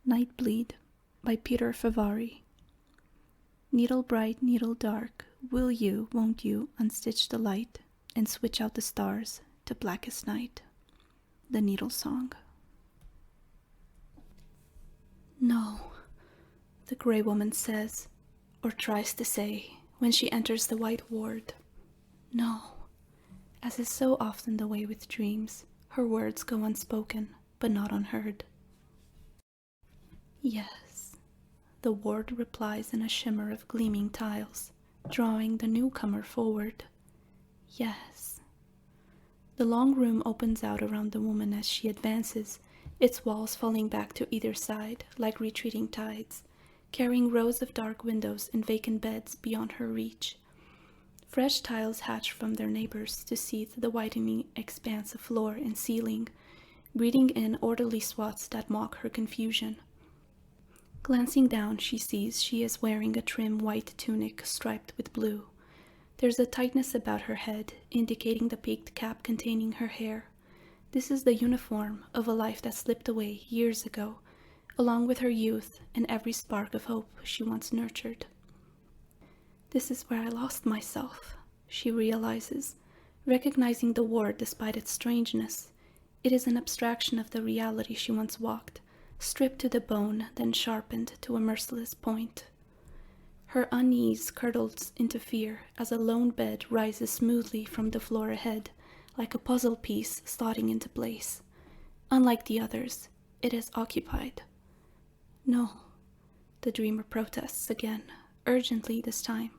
Nightbleed by Fehervari. Needle bright, needle dark, will you, won't you, unstitch the light and switch out the stars to blackest night? The Needle Song. No, the grey woman says, or tries to say, when she enters the white ward. No, as is so often the way with dreams, her words go unspoken, but not unheard. Yes, the ward replies in a shimmer of gleaming tiles, drawing the newcomer forward. Yes. The long room opens out around the woman as she advances, its walls falling back to either side like retreating tides, carrying rows of dark windows and vacant beds beyond her reach. Fresh tiles hatch from their neighbors to seethe the widening expanse of floor and ceiling, breathing in orderly swaths that mock her confusion. Glancing down, she sees she is wearing a trim white tunic striped with blue. There's a tightness about her head, indicating the peaked cap containing her hair. This is the uniform of a life that slipped away years ago, along with her youth and every spark of hope she once nurtured. This is where I lost myself, she realizes, recognizing the ward despite its strangeness. It is an abstraction of the reality she once walked, stripped to the bone, then sharpened to a merciless point. Her unease curdles into fear as a lone bed rises smoothly from the floor ahead, like a puzzle piece slotting into place. Unlike the others, it is occupied. No, the dreamer protests again, urgently this time.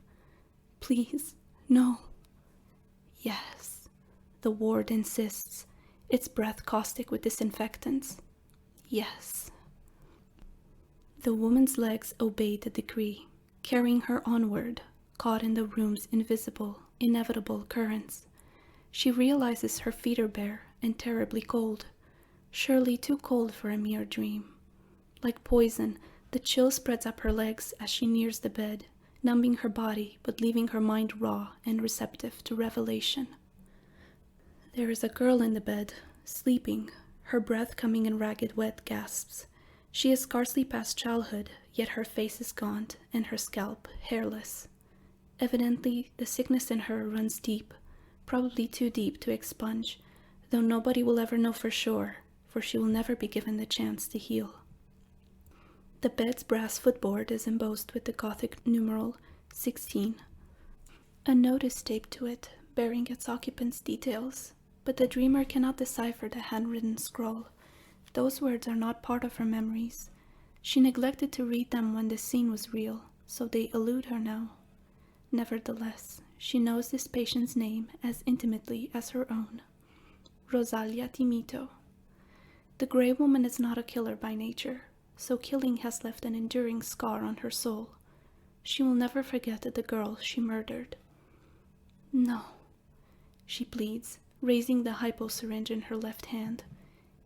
Please, no. Yes, the ward insists, its breath caustic with disinfectants. Yes. The woman's legs obey the decree, carrying her onward, caught in the room's invisible, inevitable currents. She realizes her feet are bare and terribly cold, surely too cold for a mere dream. Like poison, the chill spreads up her legs as she nears the bed, numbing her body but leaving her mind raw and receptive to revelation. There is a girl in the bed, sleeping, her breath coming in ragged, wet gasps. She is scarcely past childhood, yet her face is gaunt and her scalp hairless. Evidently, the sickness in her runs deep, probably too deep to expunge, though nobody will ever know for sure, for she will never be given the chance to heal. The bed's brass footboard is embossed with the Gothic numeral 16. A note is taped to it, bearing its occupant's details, but the dreamer cannot decipher the handwritten scroll. Those words are not part of her memories. She neglected to read them when the scene was real, so they elude her now. Nevertheless, she knows this patient's name as intimately as her own. Rosalia Timito. The grey woman is not a killer by nature, so killing has left an enduring scar on her soul. She will never forget the girl she murdered. No, she pleads, raising the hypo syringe in her left hand.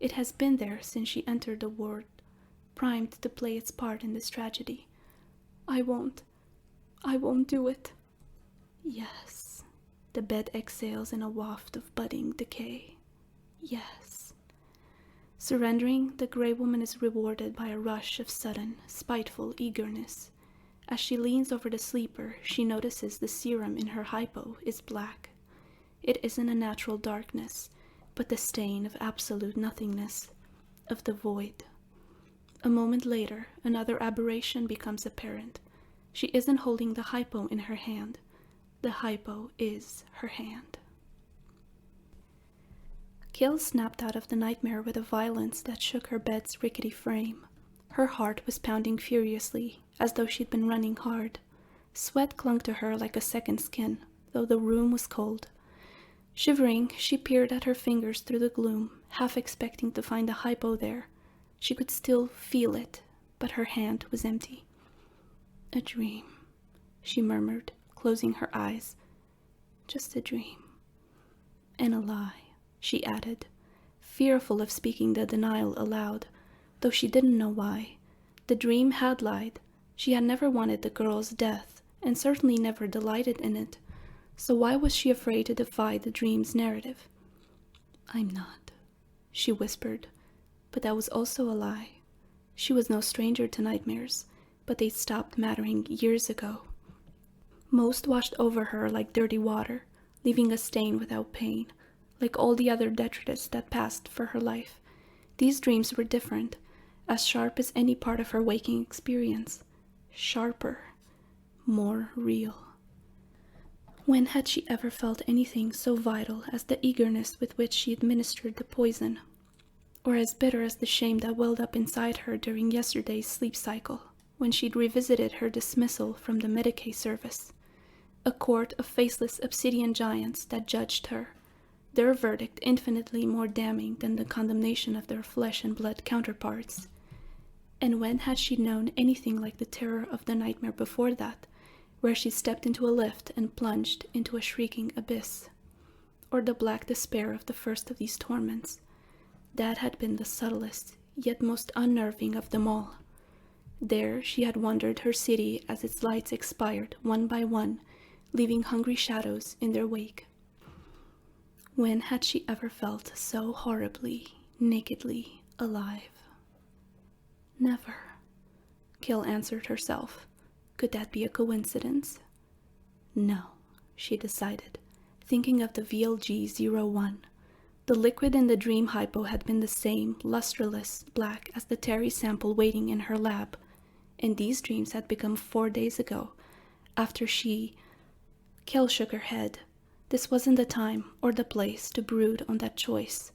It has been there since she entered the ward, primed to play its part in this tragedy. I won't do it. Yes, the bed exhales in a waft of budding decay. Yes. Surrendering, the grey woman is rewarded by a rush of sudden, spiteful eagerness. As she leans over the sleeper, she notices the serum in her hypo is black. It isn't a natural darkness, but the stain of absolute nothingness, of the void. A moment later, another aberration becomes apparent. She isn't holding the hypo in her hand. The hypo is her hand. Kale snapped out of the nightmare with a violence that shook her bed's rickety frame. Her heart was pounding furiously, as though she'd been running hard. Sweat clung to her like a second skin, though the room was cold. Shivering, she peered at her fingers through the gloom, half expecting to find the hypo there. She could still feel it, but her hand was empty. A dream, she murmured, closing her eyes. Just a dream. And a lie, she added, fearful of speaking the denial aloud, though she didn't know why. The dream had lied. She had never wanted the girl's death, and certainly never delighted in it. So why was she afraid to defy the dream's narrative? I'm not, she whispered, but that was also a lie. She was no stranger to nightmares, but they stopped mattering years ago. Most washed over her like dirty water, leaving a stain without pain, like all the other detritus that passed for her life. These dreams were different, as sharp as any part of her waking experience. Sharper, more real. When had she ever felt anything so vital as the eagerness with which she administered the poison? Or as bitter as the shame that welled up inside her during yesterday's sleep cycle, when she'd revisited her dismissal from the Medicaid service? A court of faceless obsidian giants that judged her, their verdict infinitely more damning than the condemnation of their flesh and blood counterparts. And when had she known anything like the terror of the nightmare before that, where she stepped into a lift and plunged into a shrieking abyss? Or the black despair of the first of these torments? That had been the subtlest, yet most unnerving of them all. There she had wandered her city as its lights expired one by one, leaving hungry shadows in their wake. When had she ever felt so horribly, nakedly alive? Never, Kill answered herself. Could that be a coincidence? No, she decided, thinking of the VLG-01. The liquid in the dream hypo had been the same, lustreless black as the Terry sample waiting in her lab, and these dreams had become 4 days ago, after Kill shook her head. This wasn't the time or the place to brood on that choice.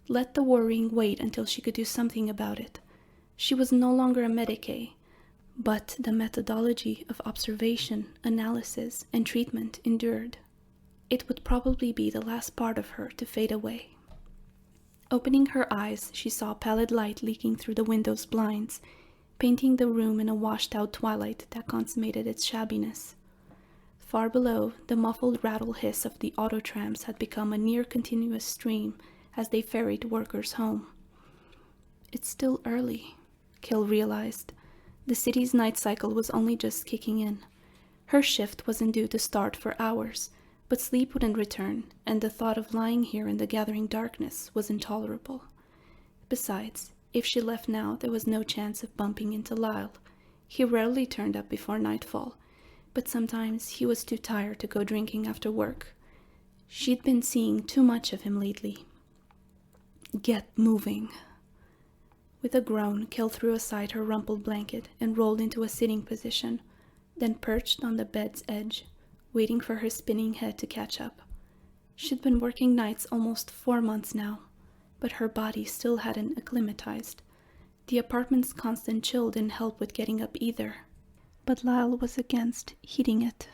Let the worrying wait until she could do something about it. She was no longer a Medicaid, but the methodology of observation, analysis, and treatment endured. It would probably be the last part of her to fade away. Opening her eyes, she saw pallid light leaking through the window's blinds, painting the room in a washed-out twilight that consummated its shabbiness. Far below, the muffled rattle hiss of the auto trams had become a near-continuous stream as they ferried workers home. It's still early, Kill realized. The city's night cycle was only just kicking in. Her shift wasn't due to start for hours, but sleep wouldn't return, and the thought of lying here in the gathering darkness was intolerable. Besides, if she left now, there was no chance of bumping into Lyle. He rarely turned up before nightfall, but sometimes he was too tired to go drinking after work. She'd been seeing too much of him lately. Get moving. With a groan, Kill threw aside her rumpled blanket and rolled into a sitting position, then perched on the bed's edge, waiting for her spinning head to catch up. She'd been working nights almost 4 months now, but her body still hadn't acclimatized. The apartment's constant chill didn't help with getting up either, but Lyle was against heating it.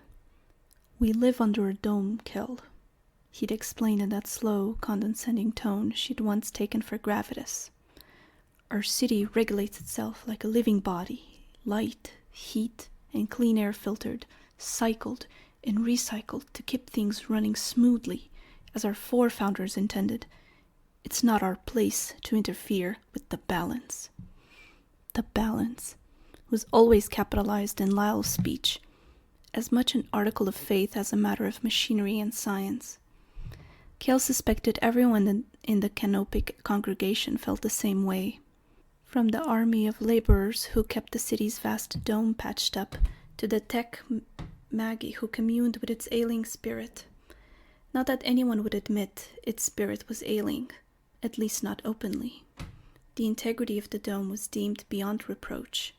"We live under a dome, Kill," he'd explained in that slow, condescending tone she'd once taken for gravitas. "Our city regulates itself like a living body, light, heat, and clean air filtered, cycled, and recycled to keep things running smoothly, as our forefounders intended. It's not our place to interfere with the balance." The balance was always capitalized in Lyle's speech, as much an article of faith as a matter of machinery and science. Kill suspected everyone in the canopic congregation felt the same way. From the army of laborers who kept the city's vast dome patched up, to the tech Maggie who communed with its ailing spirit. Not that anyone would admit its spirit was ailing, at least not openly. The integrity of the dome was deemed beyond reproach.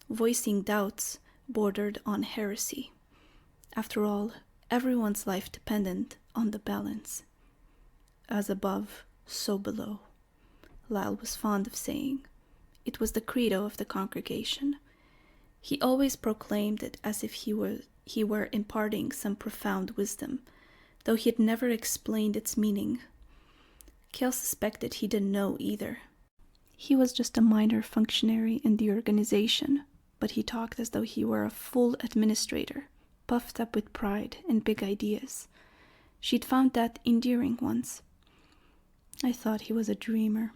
Voicing doubts bordered on heresy. After all, everyone's life depended on the balance. As above, so below, Lyle was fond of saying. It was the credo of the congregation. He always proclaimed it as if he were imparting some profound wisdom, though he had never explained its meaning. Kill suspected he didn't know either. He was just a minor functionary in the organization, but he talked as though he were a full administrator, puffed up with pride and big ideas. She'd found that endearing once. "I thought he was a dreamer."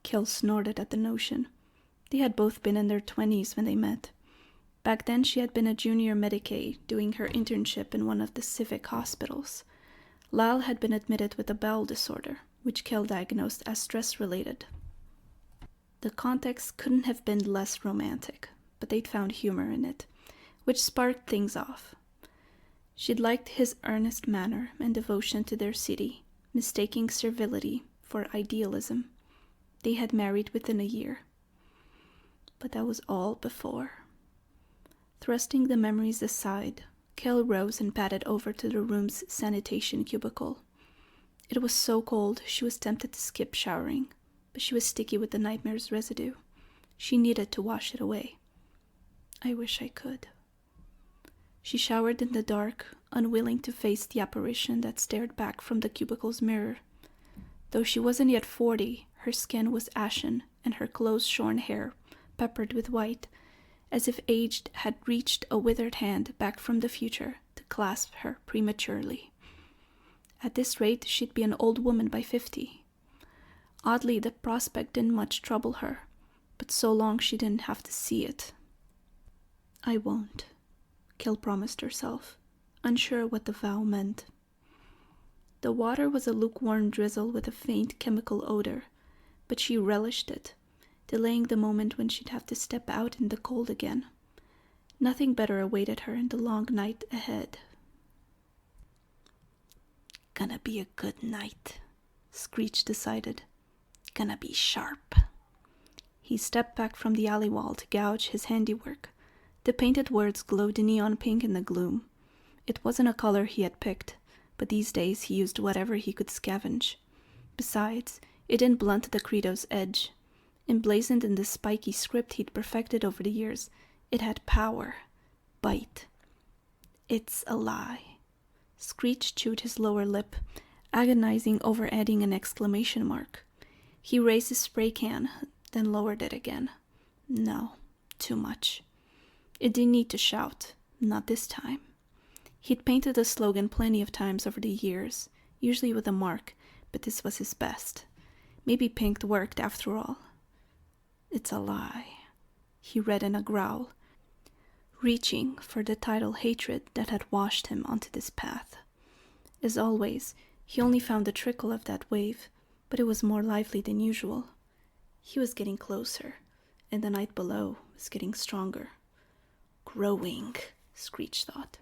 Kill snorted at the notion. They had both been in their 20s when they met. Back then she had been a junior Medicaid, doing her internship in one of the civic hospitals. Lyle had been admitted with a bowel disorder, which Kill diagnosed as stress-related. The context couldn't have been less romantic, but they'd found humor in it, which sparked things off. She'd liked his earnest manner and devotion to their city, mistaking servility for idealism. They had married within a year. But that was all before. Thrusting the memories aside, Kel rose and padded over to the room's sanitation cubicle. It was so cold she was tempted to skip showering, but she was sticky with the nightmare's residue. She needed to wash it away. I wish I could. She showered in the dark, unwilling to face the apparition that stared back from the cubicle's mirror. Though she wasn't yet 40, her skin was ashen and her close-shorn hair peppered with white, as if age had reached a withered hand back from the future to clasp her prematurely. At this rate, she'd be an old woman by 50. Oddly, the prospect didn't much trouble her, but so long she didn't have to see it. I won't, Kel promised herself, unsure what the vow meant. The water was a lukewarm drizzle with a faint chemical odor, but she relished it, delaying the moment when she'd have to step out in the cold again. Nothing better awaited her in the long night ahead. Gonna be a good night, Screech decided. Gonna be sharp. He stepped back from the alley wall to gouge his handiwork. The painted words glowed neon pink in the gloom. It wasn't a color he had picked, but these days he used whatever he could scavenge. Besides, it didn't blunt the credo's edge. Emblazoned in the spiky script he'd perfected over the years, it had power. Bite. It's a lie. Screech chewed his lower lip, agonizing over adding an exclamation mark. He raised his spray can, then lowered it again. No, too much. It didn't need to shout, not this time. He'd painted the slogan plenty of times over the years, usually with a mark, but this was his best. Maybe pink worked after all. It's a lie, he read in a growl, reaching for the tidal hatred that had washed him onto this path. As always, he only found a trickle of that wave, but it was more lively than usual. He was getting closer, and the night below was getting stronger. Growing, Screech thought,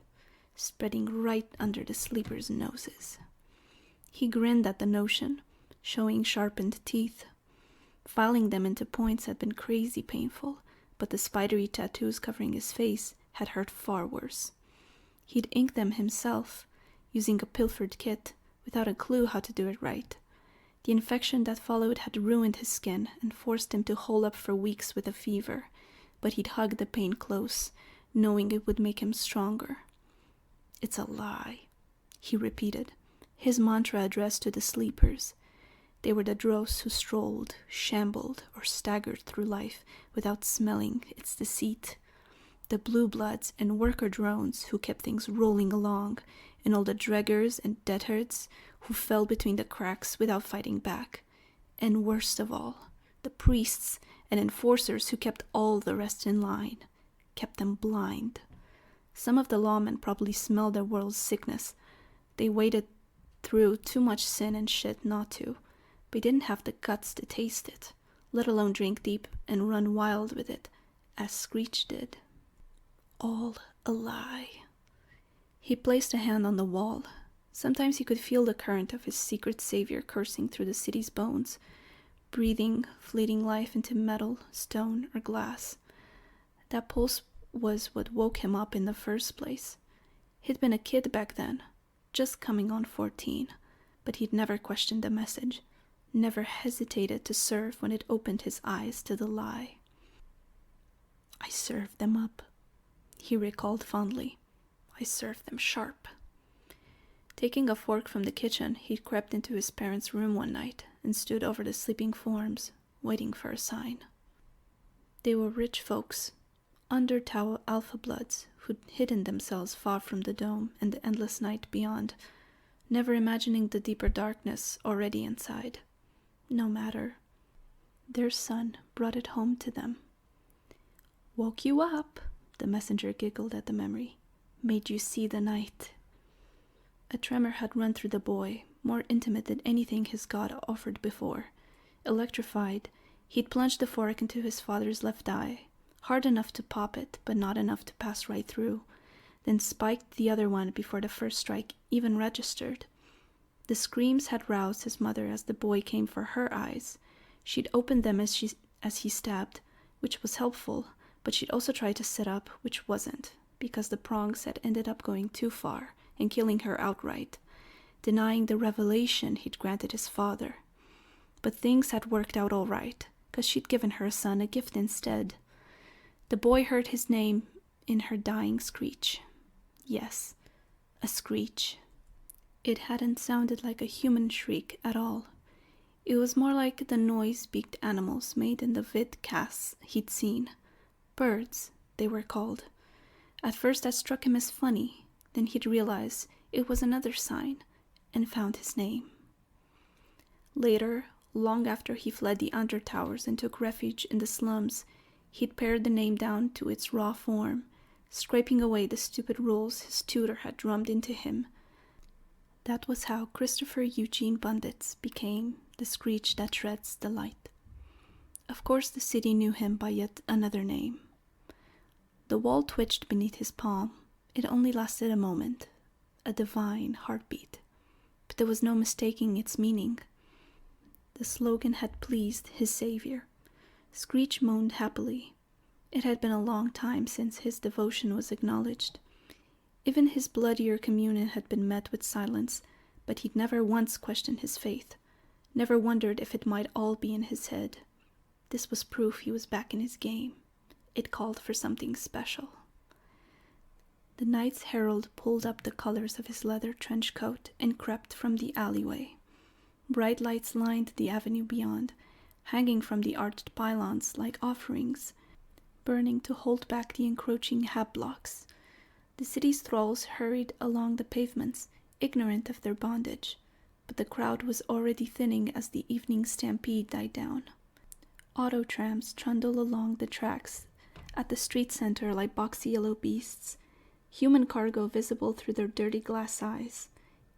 spreading right under the sleepers' noses. He grinned at the notion, showing sharpened teeth. Filing them into points had been crazy painful, but the spidery tattoos covering his face had hurt far worse. He'd inked them himself, using a pilfered kit, without a clue how to do it right. The infection that followed had ruined his skin and forced him to hole up for weeks with a fever, but he'd hugged the pain close, knowing it would make him stronger. It's a lie, he repeated, his mantra addressed to the sleepers. They were the dross who strolled, shambled, or staggered through life without smelling its deceit. The blue bloods and worker drones who kept things rolling along, and all the dreggers and deadheads who fell between the cracks without fighting back. And worst of all, the priests and enforcers who kept all the rest in line, kept them blind. Some of the lawmen probably smelled their world's sickness. They waded through too much sin and shit not to, but didn't have the guts to taste it, let alone drink deep and run wild with it, as Screech did. All a lie. He placed a hand on the wall. Sometimes he could feel the current of his secret savior coursing through the city's bones, breathing fleeting life into metal, stone, or glass. That pulse was what woke him up in the first place. He'd been a kid back then, just coming on 14, but he'd never questioned the message, never hesitated to serve when it opened his eyes to the lie. I served them up, he recalled fondly. I served them sharp. Taking a fork from the kitchen, he crept into his parents' room one night and stood over the sleeping forms, waiting for a sign. They were rich folks, under-Tau alpha bloods who'd hidden themselves far from the dome and the endless night beyond, never imagining the deeper darkness already inside. No matter. Their son brought it home to them. Woke you up, the messenger giggled at the memory. Made you see the night. A tremor had run through the boy, more intimate than anything his god offered before. Electrified, He'd plunged the fork into his father's left eye, hard enough to pop it, but not enough to pass right through, then spiked the other one before the first strike even registered. The screams had roused his mother as the boy came for her eyes. She'd opened them as he stabbed, which was helpful, but she'd also tried to sit up, which wasn't, because the prongs had ended up going too far and killing her outright, denying the revelation he'd granted his father. But things had worked out all right, because she'd given her son a gift instead. The boy heard his name in her dying screech. Yes, a screech. It hadn't sounded like a human shriek at all. It was more like the noise beaked animals made in the vidcasts he'd seen. Birds, they were called. At first that struck him as funny, then he'd realize it was another sign, and found his name. Later, long after he fled the undertowers and took refuge in the slums, he'd pared the name down to its raw form, scraping away the stupid rules his tutor had drummed into him. That was how Christopher Eugene Bunditz became the screech that shreds the light. Of course the city knew him by yet another name. The wall twitched beneath his palm. It only lasted a moment, a divine heartbeat, but there was no mistaking its meaning. The slogan had pleased his savior. Screech moaned happily. It had been a long time since his devotion was acknowledged. Even his bloodier communion had been met with silence, but he'd never once questioned his faith, never wondered if it might all be in his head. This was proof he was back in his game. It called for something special. The Knight's Herald pulled up the colors of his leather trench coat and crept from the alleyway. Bright lights lined the avenue beyond, hanging from the arched pylons like offerings, burning to hold back the encroaching hab-blocks. The city's thralls hurried along the pavements, ignorant of their bondage, but the crowd was already thinning as the evening stampede died down. Auto trams trundled along the tracks at the street center like boxy yellow beasts, human cargo visible through their dirty glass eyes.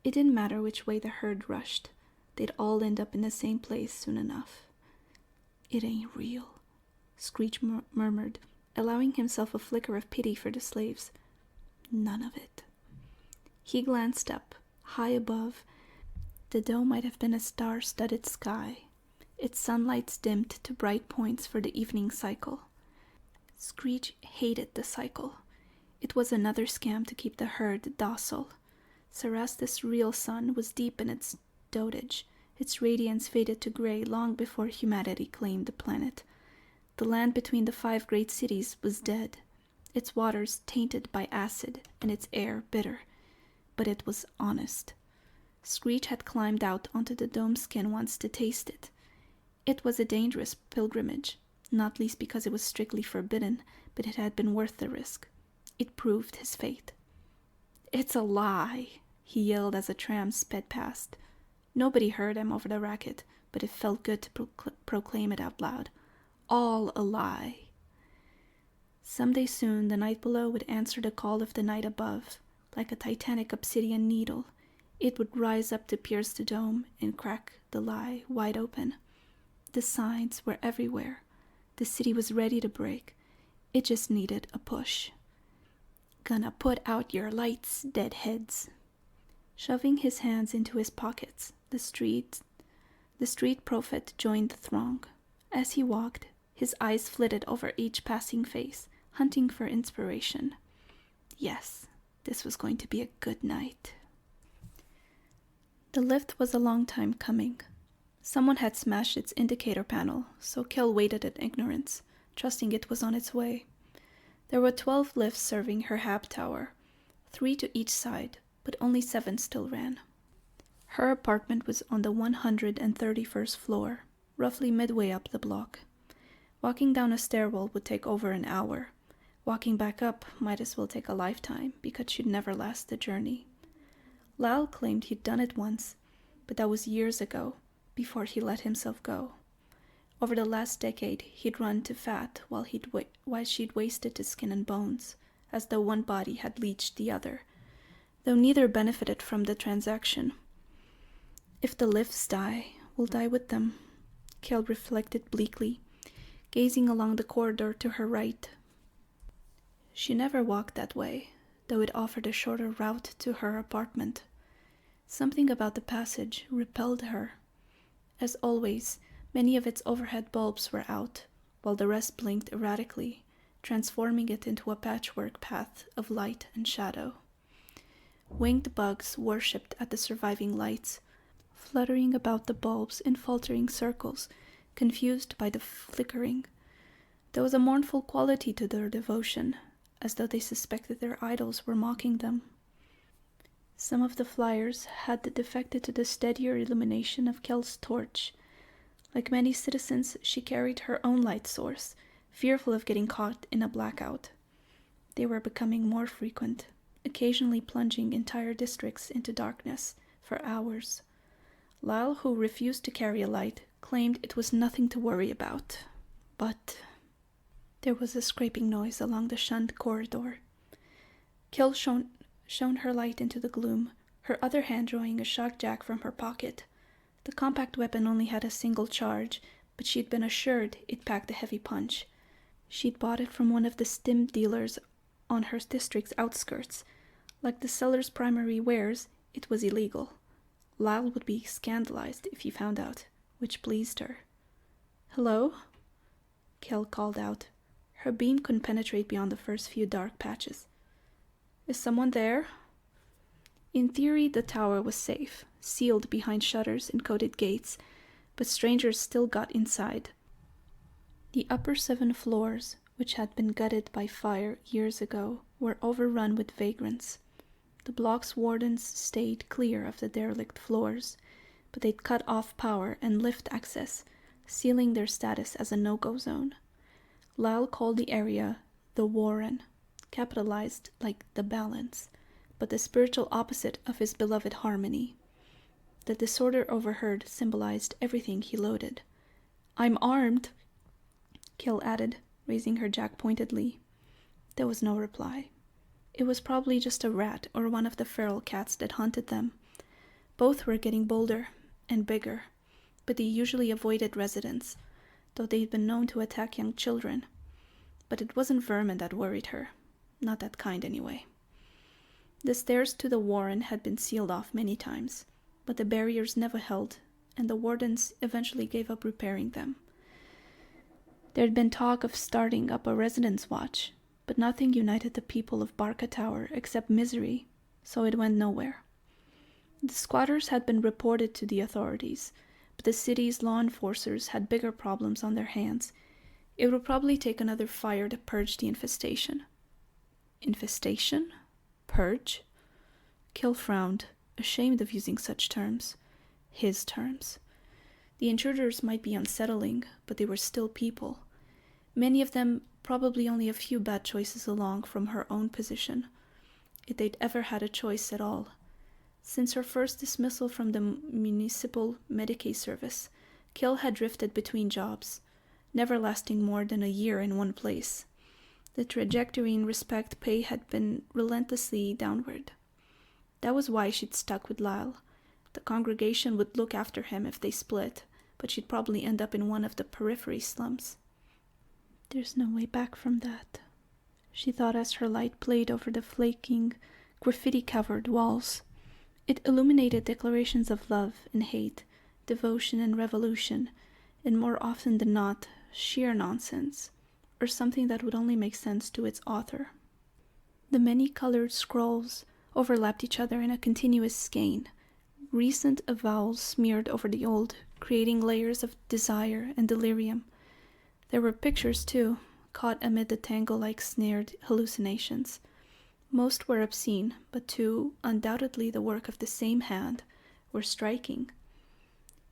It didn't matter which way the herd rushed. They'd all end up in the same place soon enough. "It ain't real," Screech murmured, allowing himself a flicker of pity for the slaves. None of it. He glanced up, high above. The dome might have been a star-studded sky, its sunlights dimmed to bright points for the evening cycle. Screech hated the cycle. It was another scam to keep the herd docile. Sarastes' real sun was deep in its dotage. Its radiance faded to gray long before humanity claimed the planet. The land between the 5 great cities was dead, its waters tainted by acid and its air bitter. But it was honest. Screech had climbed out onto the dome skin once to taste it. It was a dangerous pilgrimage, not least because it was strictly forbidden, but it had been worth the risk. It proved his faith. "It's a lie," he yelled as a tram sped past. Nobody heard him over the racket, but it felt good to proclaim it out loud. All a lie. Someday soon the night below would answer the call of the night above. Like a titanic obsidian needle, it would rise up to pierce the dome and crack the lie wide open. The signs were everywhere. The city was ready to break. It just needed a push. "Gonna put out your lights, deadheads." Shoving his hands into his pockets, the street prophet joined the throng. As he walked, his eyes flitted over each passing face, hunting for inspiration. Yes, this was going to be a good night. The lift was a long time coming. Someone had smashed its indicator panel, so Kel waited in ignorance, trusting it was on its way. There were 12 lifts serving her hab tower, 3 to each side, but only 7 still ran. Her apartment was on the 131st floor, roughly midway up the block. Walking down a stairwell would take over an hour. Walking back up might as well take a lifetime, because she'd never last the journey. Lal claimed he'd done it once, but that was years ago, before he let himself go. Over the last decade, he'd run to fat while she'd wasted to skin and bones, as though one body had leached the other, though neither benefited from the transaction. If the lifts die, we'll die with them. Kel reflected bleakly, gazing along the corridor to her right. She never walked that way, though it offered a shorter route to her apartment. Something about the passage repelled her. As always, many of its overhead bulbs were out, while the rest blinked erratically, transforming it into a patchwork path of light and shadow. Winged bugs worshipped at the surviving lights, fluttering about the bulbs in faltering circles, confused by the flickering. There was a mournful quality to their devotion, as though they suspected their idols were mocking them. Some of the flyers had defected to the steadier illumination of Kel's torch. Like many citizens, she carried her own light source, fearful of getting caught in a blackout. They were becoming more frequent, occasionally plunging entire districts into darkness for hours. Lyle, who refused to carry a light, claimed it was nothing to worry about. But there was a scraping noise along the shunned corridor. Kel shone her light into the gloom, her other hand drawing a shock jack from her pocket. The compact weapon only had a single charge, but she'd been assured it packed a heavy punch. She'd bought it from one of the stim dealers on her district's outskirts. Like the seller's primary wares, it was illegal. Lyle would be scandalized if he found out, which pleased her. "Hello?" Kel called out. Her beam couldn't penetrate beyond the first few dark patches. "Is someone there?" In theory, the tower was safe, sealed behind shutters and coated gates, but strangers still got inside. The upper 7 floors, which had been gutted by fire years ago, were overrun with vagrants. The block's wardens stayed clear of the derelict floors, but they'd cut off power and lift access, sealing their status as a no-go zone. Lyle called the area the Warren, capitalized like the balance, but the spiritual opposite of his beloved harmony. The disorder overheard symbolized everything he loathed. "I'm armed," Kel added, raising her jack pointedly. There was no reply. It was probably just a rat or one of the feral cats that hunted them. Both were getting bolder and bigger, but they usually avoided residents, though they'd been known to attack young children. But it wasn't vermin that worried her. Not that kind, anyway. The stairs to the Warren had been sealed off many times, but the barriers never held, and the wardens eventually gave up repairing them. There'd been talk of starting up a residence watch, but nothing united the people of Barca Tower except misery, so it went nowhere. The squatters had been reported to the authorities, but the city's law enforcers had bigger problems on their hands. It would probably take another fire to purge the infestation. Infestation? Purge? Kel frowned, ashamed of using such terms. His terms. The intruders might be unsettling, but they were still people. Many of them probably only a few bad choices along from her own position, if they'd ever had a choice at all. Since her first dismissal from the municipal Medicaid service, Kel had drifted between jobs, never lasting more than a year in one place. The trajectory in respect pay had been relentlessly downward. That was why she'd stuck with Lyle. The congregation would look after him if they split, but she'd probably end up in one of the periphery slums. There's no way back from that, she thought as her light played over the flaking, graffiti-covered walls. It illuminated declarations of love and hate, devotion and revolution, and more often than not, sheer nonsense, or something that would only make sense to its author. The many-colored scrolls overlapped each other in a continuous skein, recent avowals smeared over the old, creating layers of desire and delirium. There were pictures, too, caught amid the tangle-like snared hallucinations. Most were obscene, but 2, undoubtedly the work of the same hand, were striking.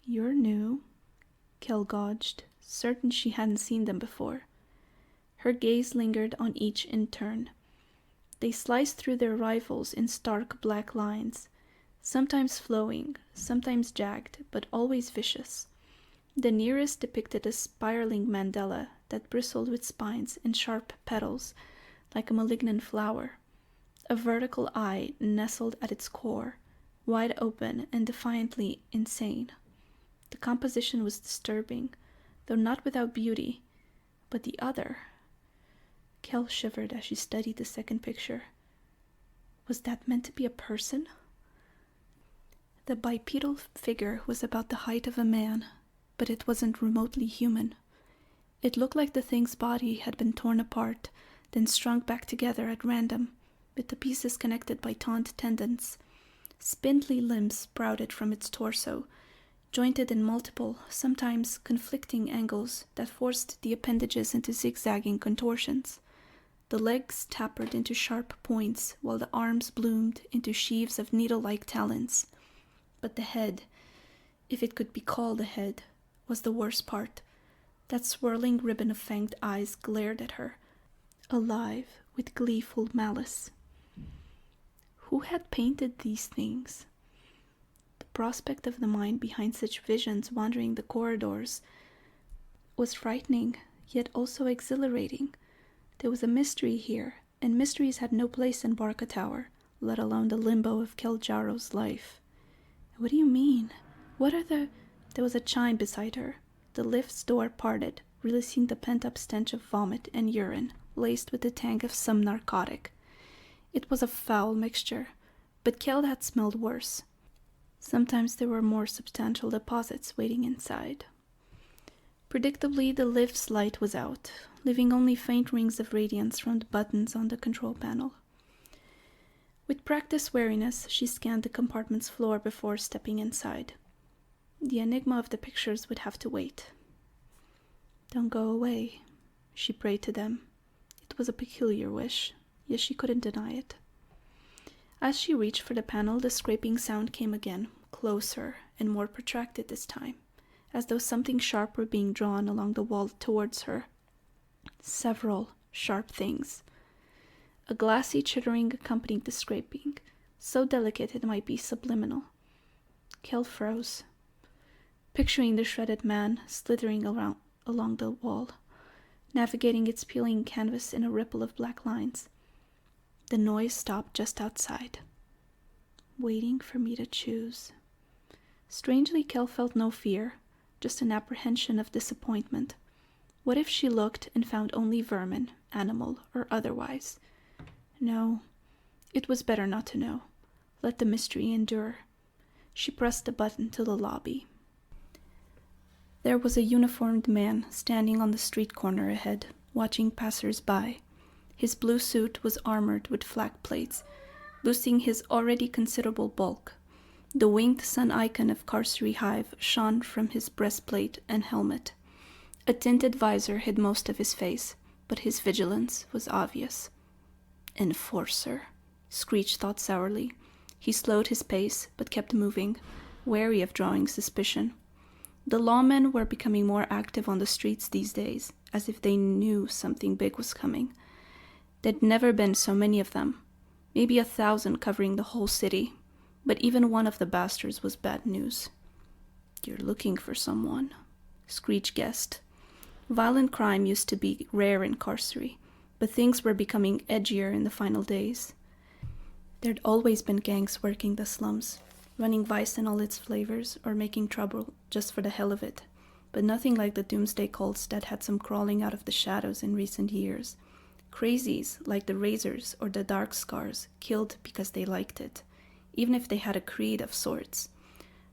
"You're new," Kel gauged, certain she hadn't seen them before. Her gaze lingered on each in turn. They sliced through their rivals in stark black lines, sometimes flowing, sometimes jagged, but always vicious. The nearest depicted a spiraling mandala that bristled with spines and sharp petals, like a malignant flower. A vertical eye nestled at its core, wide open and defiantly insane. The composition was disturbing, though not without beauty. But the other... Kel shivered as she studied the second picture. Was that meant to be a person? The bipedal figure was about the height of a man, but it wasn't remotely human. It looked like the thing's body had been torn apart, then strung back together at random, with the pieces connected by taut tendons. Spindly limbs sprouted from its torso, jointed in multiple, sometimes conflicting angles that forced the appendages into zigzagging contortions. The legs tapered into sharp points, while the arms bloomed into sheaves of needle-like talons. But the head, if it could be called a head, was the worst part. That swirling ribbon of fanged eyes glared at her, alive with gleeful malice. Who had painted these things? The prospect of the mind behind such visions wandering the corridors was frightening, yet also exhilarating. There was a mystery here, and mysteries had no place in Barca Tower, let alone the limbo of Kiljaro's life. What do you mean? What are the... There was a chime beside her. The lift's door parted, releasing the pent-up stench of vomit and urine, laced with the tang of some narcotic. It was a foul mixture, but Kel had smelled worse. Sometimes there were more substantial deposits waiting inside. Predictably, the lift's light was out, leaving only faint rings of radiance from the buttons on the control panel. With practiced wariness, she scanned the compartment's floor before stepping inside. The enigma of the pictures would have to wait. "Don't go away," she prayed to them. It was a peculiar wish, yet she couldn't deny it. As she reached for the panel, the scraping sound came again, closer and more protracted this time, as though something sharp were being drawn along the wall towards her. Several sharp things. A glassy chittering accompanied the scraping, so delicate it might be subliminal. Kel froze, picturing the shredded man slithering along the wall, navigating its peeling canvas in a ripple of black lines. The noise stopped just outside, waiting for me to choose. Strangely, Kel felt no fear, just an apprehension of disappointment. What if she looked and found only vermin, animal or otherwise? No, it was better not to know. Let the mystery endure. She pressed the button to the lobby. There was a uniformed man standing on the street corner ahead, watching passers-by. His blue suit was armored with flak plates, boosting his already considerable bulk. The winged sun icon of Carcery Hive shone from his breastplate and helmet. A tinted visor hid most of his face, but his vigilance was obvious. "Enforcer," Screech thought sourly. He slowed his pace, but kept moving, wary of drawing suspicion. The lawmen were becoming more active on the streets these days, as if they knew something big was coming. There'd never been so many of them, maybe 1,000 covering the whole city, but even one of the bastards was bad news. "You're looking for someone," Screech guessed. Violent crime used to be rare in Carcery, but things were becoming edgier in the final days. There'd always been gangs working the slums, running vice in all its flavors or making trouble just for the hell of it, but nothing like the doomsday cults that had some crawling out of the shadows in recent years. Crazies like the Razors or the Dark Scars killed because they liked it, even if they had a creed of sorts.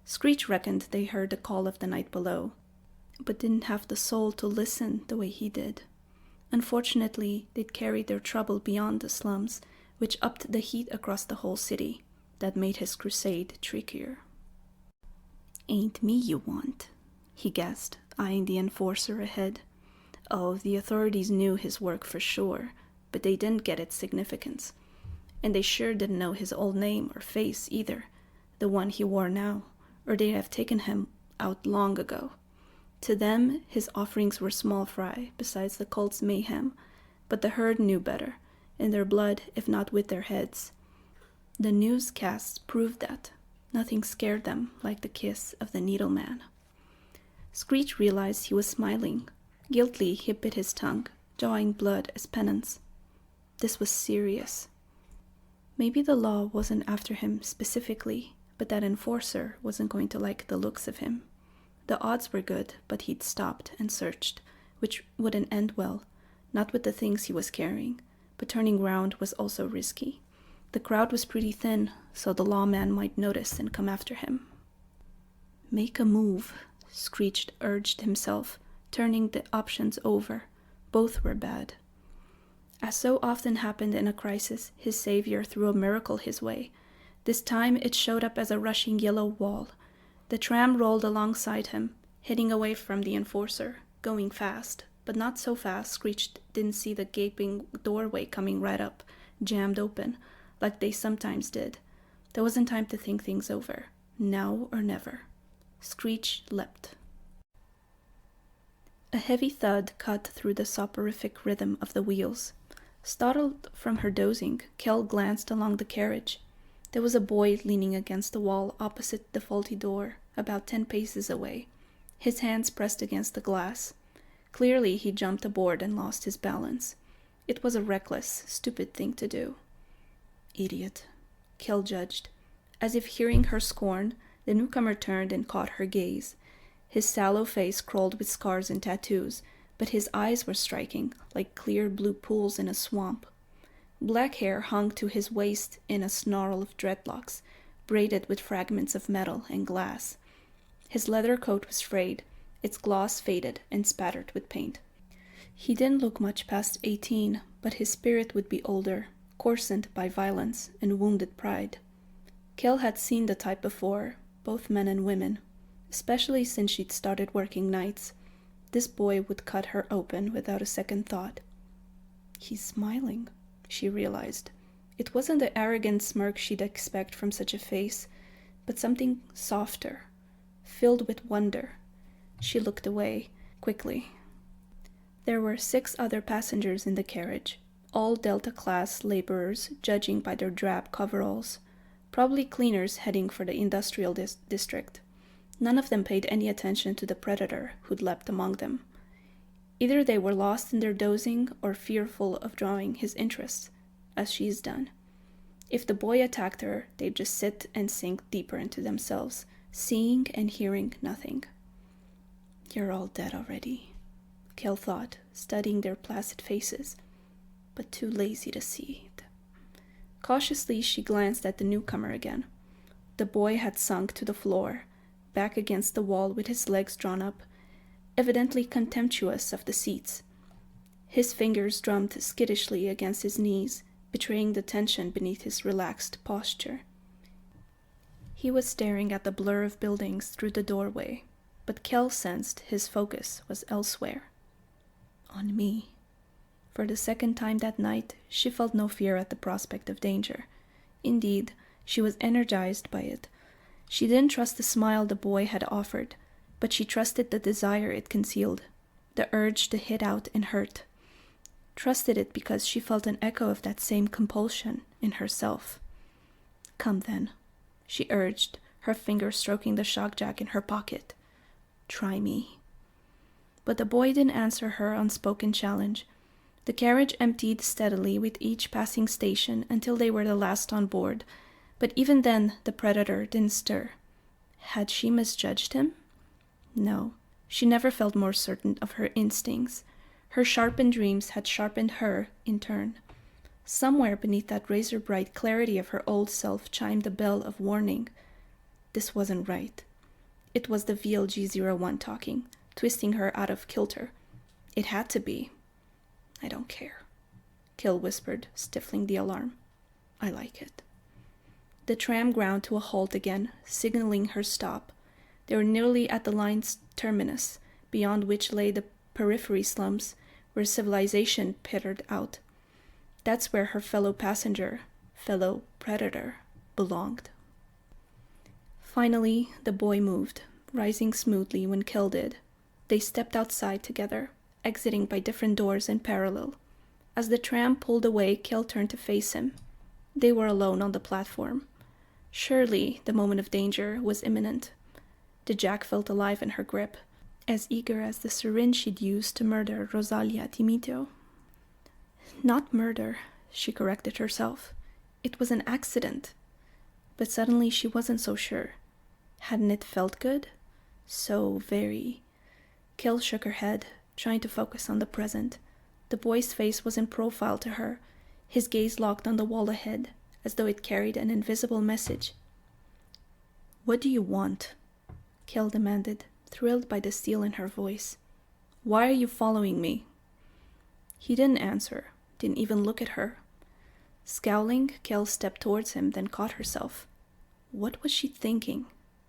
Screech reckoned they heard the call of the night below, but didn't have the soul to listen the way he did. Unfortunately, they'd carried their trouble beyond the slums, which upped the heat across the whole city. That made his crusade trickier. "Ain't me you want," he guessed, eyeing the enforcer ahead. Oh, the authorities knew his work for sure, but they didn't get its significance. And they sure didn't know his old name or face either, the one he wore now, or they'd have taken him out long ago. To them, his offerings were small fry besides the cult's mayhem, but the herd knew better, in their blood if not with their heads. The newscasts proved that. Nothing scared them like the kiss of the Needleman. Screech realized he was smiling. Guiltily, he bit his tongue, drawing blood as penance. This was serious. Maybe the law wasn't after him specifically, but that enforcer wasn't going to like the looks of him. The odds were good, but he'd stopped and searched, which wouldn't end well, not with the things he was carrying, but turning round was also risky. The crowd was pretty thin, so the lawman might notice and come after him. "Make a move," Screech urged himself, turning the options over. Both were bad. As so often happened in a crisis, his savior threw a miracle his way. This time it showed up as a rushing yellow wall. The tram rolled alongside him, heading away from the enforcer, going fast, but not so fast Screech didn't see the gaping doorway coming right up, jammed open, like they sometimes did. There wasn't time to think things over. Now or never. Screech leapt. A heavy thud cut through the soporific rhythm of the wheels. Startled from her dozing, Kel glanced along the carriage. There was a boy leaning against the wall opposite the faulty door, about 10 paces away, his hands pressed against the glass. Clearly he jumped aboard and lost his balance. It was a reckless, stupid thing to do. "Idiot," Kel judged. As if hearing her scorn, the newcomer turned and caught her gaze. His sallow face crawled with scars and tattoos, but his eyes were striking, like clear blue pools in a swamp. Black hair hung to his waist in a snarl of dreadlocks, braided with fragments of metal and glass. His leather coat was frayed, its gloss faded and spattered with paint. He didn't look much past 18, but his spirit would be older, coarsened by violence and wounded pride. Kel had seen the type before, both men and women, especially since she'd started working nights. This boy would cut her open without a second thought. He's smiling, she realized. It wasn't the arrogant smirk she'd expect from such a face, but something softer, filled with wonder. She looked away, quickly. There were 6 other passengers in the carriage, all Delta-class laborers, judging by their drab coveralls, probably cleaners heading for the industrial district. None of them paid any attention to the predator who'd leapt among them. Either they were lost in their dozing or fearful of drawing his interest, as she's done. If the boy attacked her, they'd just sit and sink deeper into themselves, seeing and hearing nothing. "You're all dead already," Kel thought, studying their placid faces, but too lazy to see it. Cautiously, she glanced at the newcomer again. The boy had sunk to the floor, back against the wall with his legs drawn up, evidently contemptuous of the seats. His fingers drummed skittishly against his knees, betraying the tension beneath his relaxed posture. He was staring at the blur of buildings through the doorway, but Kel sensed his focus was elsewhere. On me. For the second time that night, she felt no fear at the prospect of danger. Indeed, she was energized by it. She didn't trust the smile the boy had offered, but she trusted the desire it concealed, the urge to hit out and hurt. Trusted it because she felt an echo of that same compulsion in herself. "Come then," she urged, her finger stroking the shock jack in her pocket. "Try me." But the boy didn't answer her unspoken challenge. The carriage emptied steadily with each passing station until they were the last on board, but even then the predator didn't stir. Had she misjudged him? No, she never felt more certain of her instincts. Her sharpened dreams had sharpened her in turn. Somewhere beneath that razor-bright clarity of her old self chimed a bell of warning. This wasn't right. It was the VLG-01 talking, twisting her out of kilter. It had to be. "I don't care," Kel whispered, stifling the alarm. "I like it." The tram ground to a halt again, signaling her stop. They were nearly at the line's terminus, beyond which lay the periphery slums, where civilization pittered out. That's where her fellow passenger, fellow predator, belonged. Finally, the boy moved, rising smoothly when Kel did. They stepped outside together, exiting by different doors in parallel. As the tram pulled away, Kel turned to face him. They were alone on the platform. Surely the moment of danger was imminent. The jack felt alive in her grip, as eager as the syringe she'd used to murder Rosalia Timoteo. Not murder, she corrected herself. It was an accident. But suddenly she wasn't so sure. Hadn't it felt good? So very. Kel shook her head, trying to focus on the present. The boy's face was in profile to her, his gaze locked on the wall ahead, as though it carried an invisible message. "What do you want?" Kel demanded, thrilled by the steel in her voice. "Why are you following me?" He didn't answer, didn't even look at her. Scowling, Kel stepped towards him, then caught herself. What was she thinking?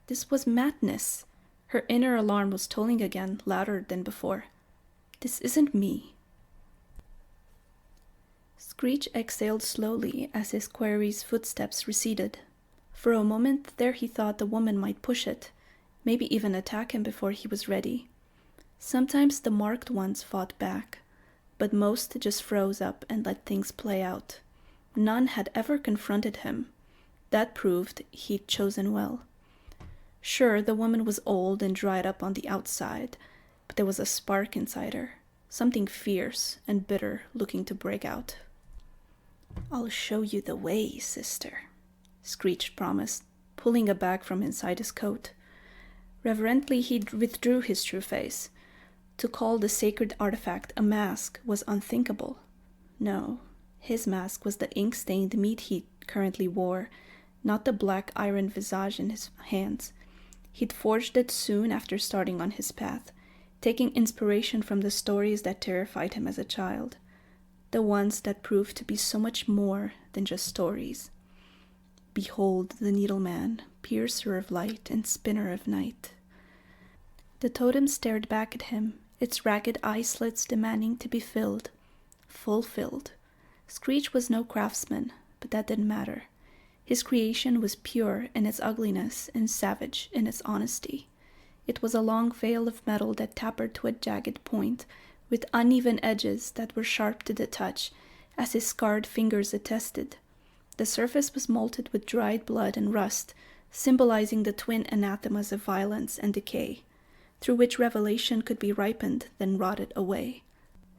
This was madness. Her inner alarm was tolling again, louder than before. This isn't me. Screech exhaled slowly as his quarry's footsteps receded. For a moment there he thought the woman might push it, maybe even attack him before he was ready. Sometimes the marked ones fought back, but most just froze up and let things play out. None had ever confronted him. That proved he'd chosen well. Sure, the woman was old and dried up on the outside, but there was a spark inside her, something fierce and bitter looking to break out. "I'll show you the way, sister," Screech promised, pulling a bag from inside his coat. Reverently he withdrew his true face. To call the sacred artifact a mask was unthinkable. No, his mask was the ink-stained meat he currently wore, not the black iron visage in his hands. He'd forged it soon after starting on his path, taking inspiration from the stories that terrified him as a child, the ones that proved to be so much more than just stories. Behold the Needleman, piercer of light and spinner of night. The totem stared back at him, its ragged eye slits demanding to be filled. Fulfilled. Screech was no craftsman, but that didn't matter. His creation was pure in its ugliness and savage in its honesty. It was a long veil of metal that tapered to a jagged point, with uneven edges that were sharp to the touch, as his scarred fingers attested. The surface was molted with dried blood and rust, symbolizing the twin anathemas of violence and decay, through which revelation could be ripened, then rotted away,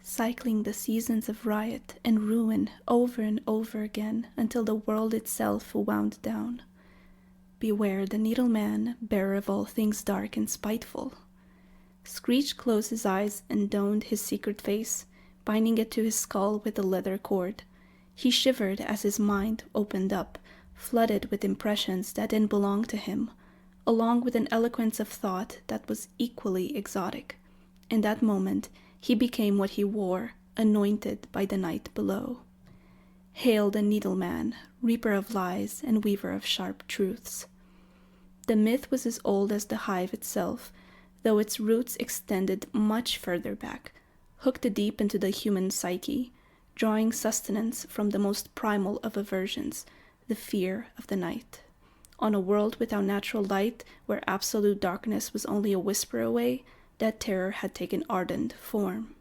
cycling the seasons of riot and ruin over and over again until the world itself wound down. Beware the Needleman, bearer of all things dark and spiteful. Screech closed his eyes and donned his secret face, binding it to his skull with a leather cord. He shivered as his mind opened up, flooded with impressions that didn't belong to him, along with an eloquence of thought that was equally exotic. In that moment, he became what he wore, anointed by the night below. Hail the Needleman, reaper of lies and weaver of sharp truths. The myth was as old as the hive itself, though its roots extended much further back, hooked deep into the human psyche, drawing sustenance from the most primal of aversions, the fear of the night. On a world without natural light, where absolute darkness was only a whisper away, that terror had taken ardent form.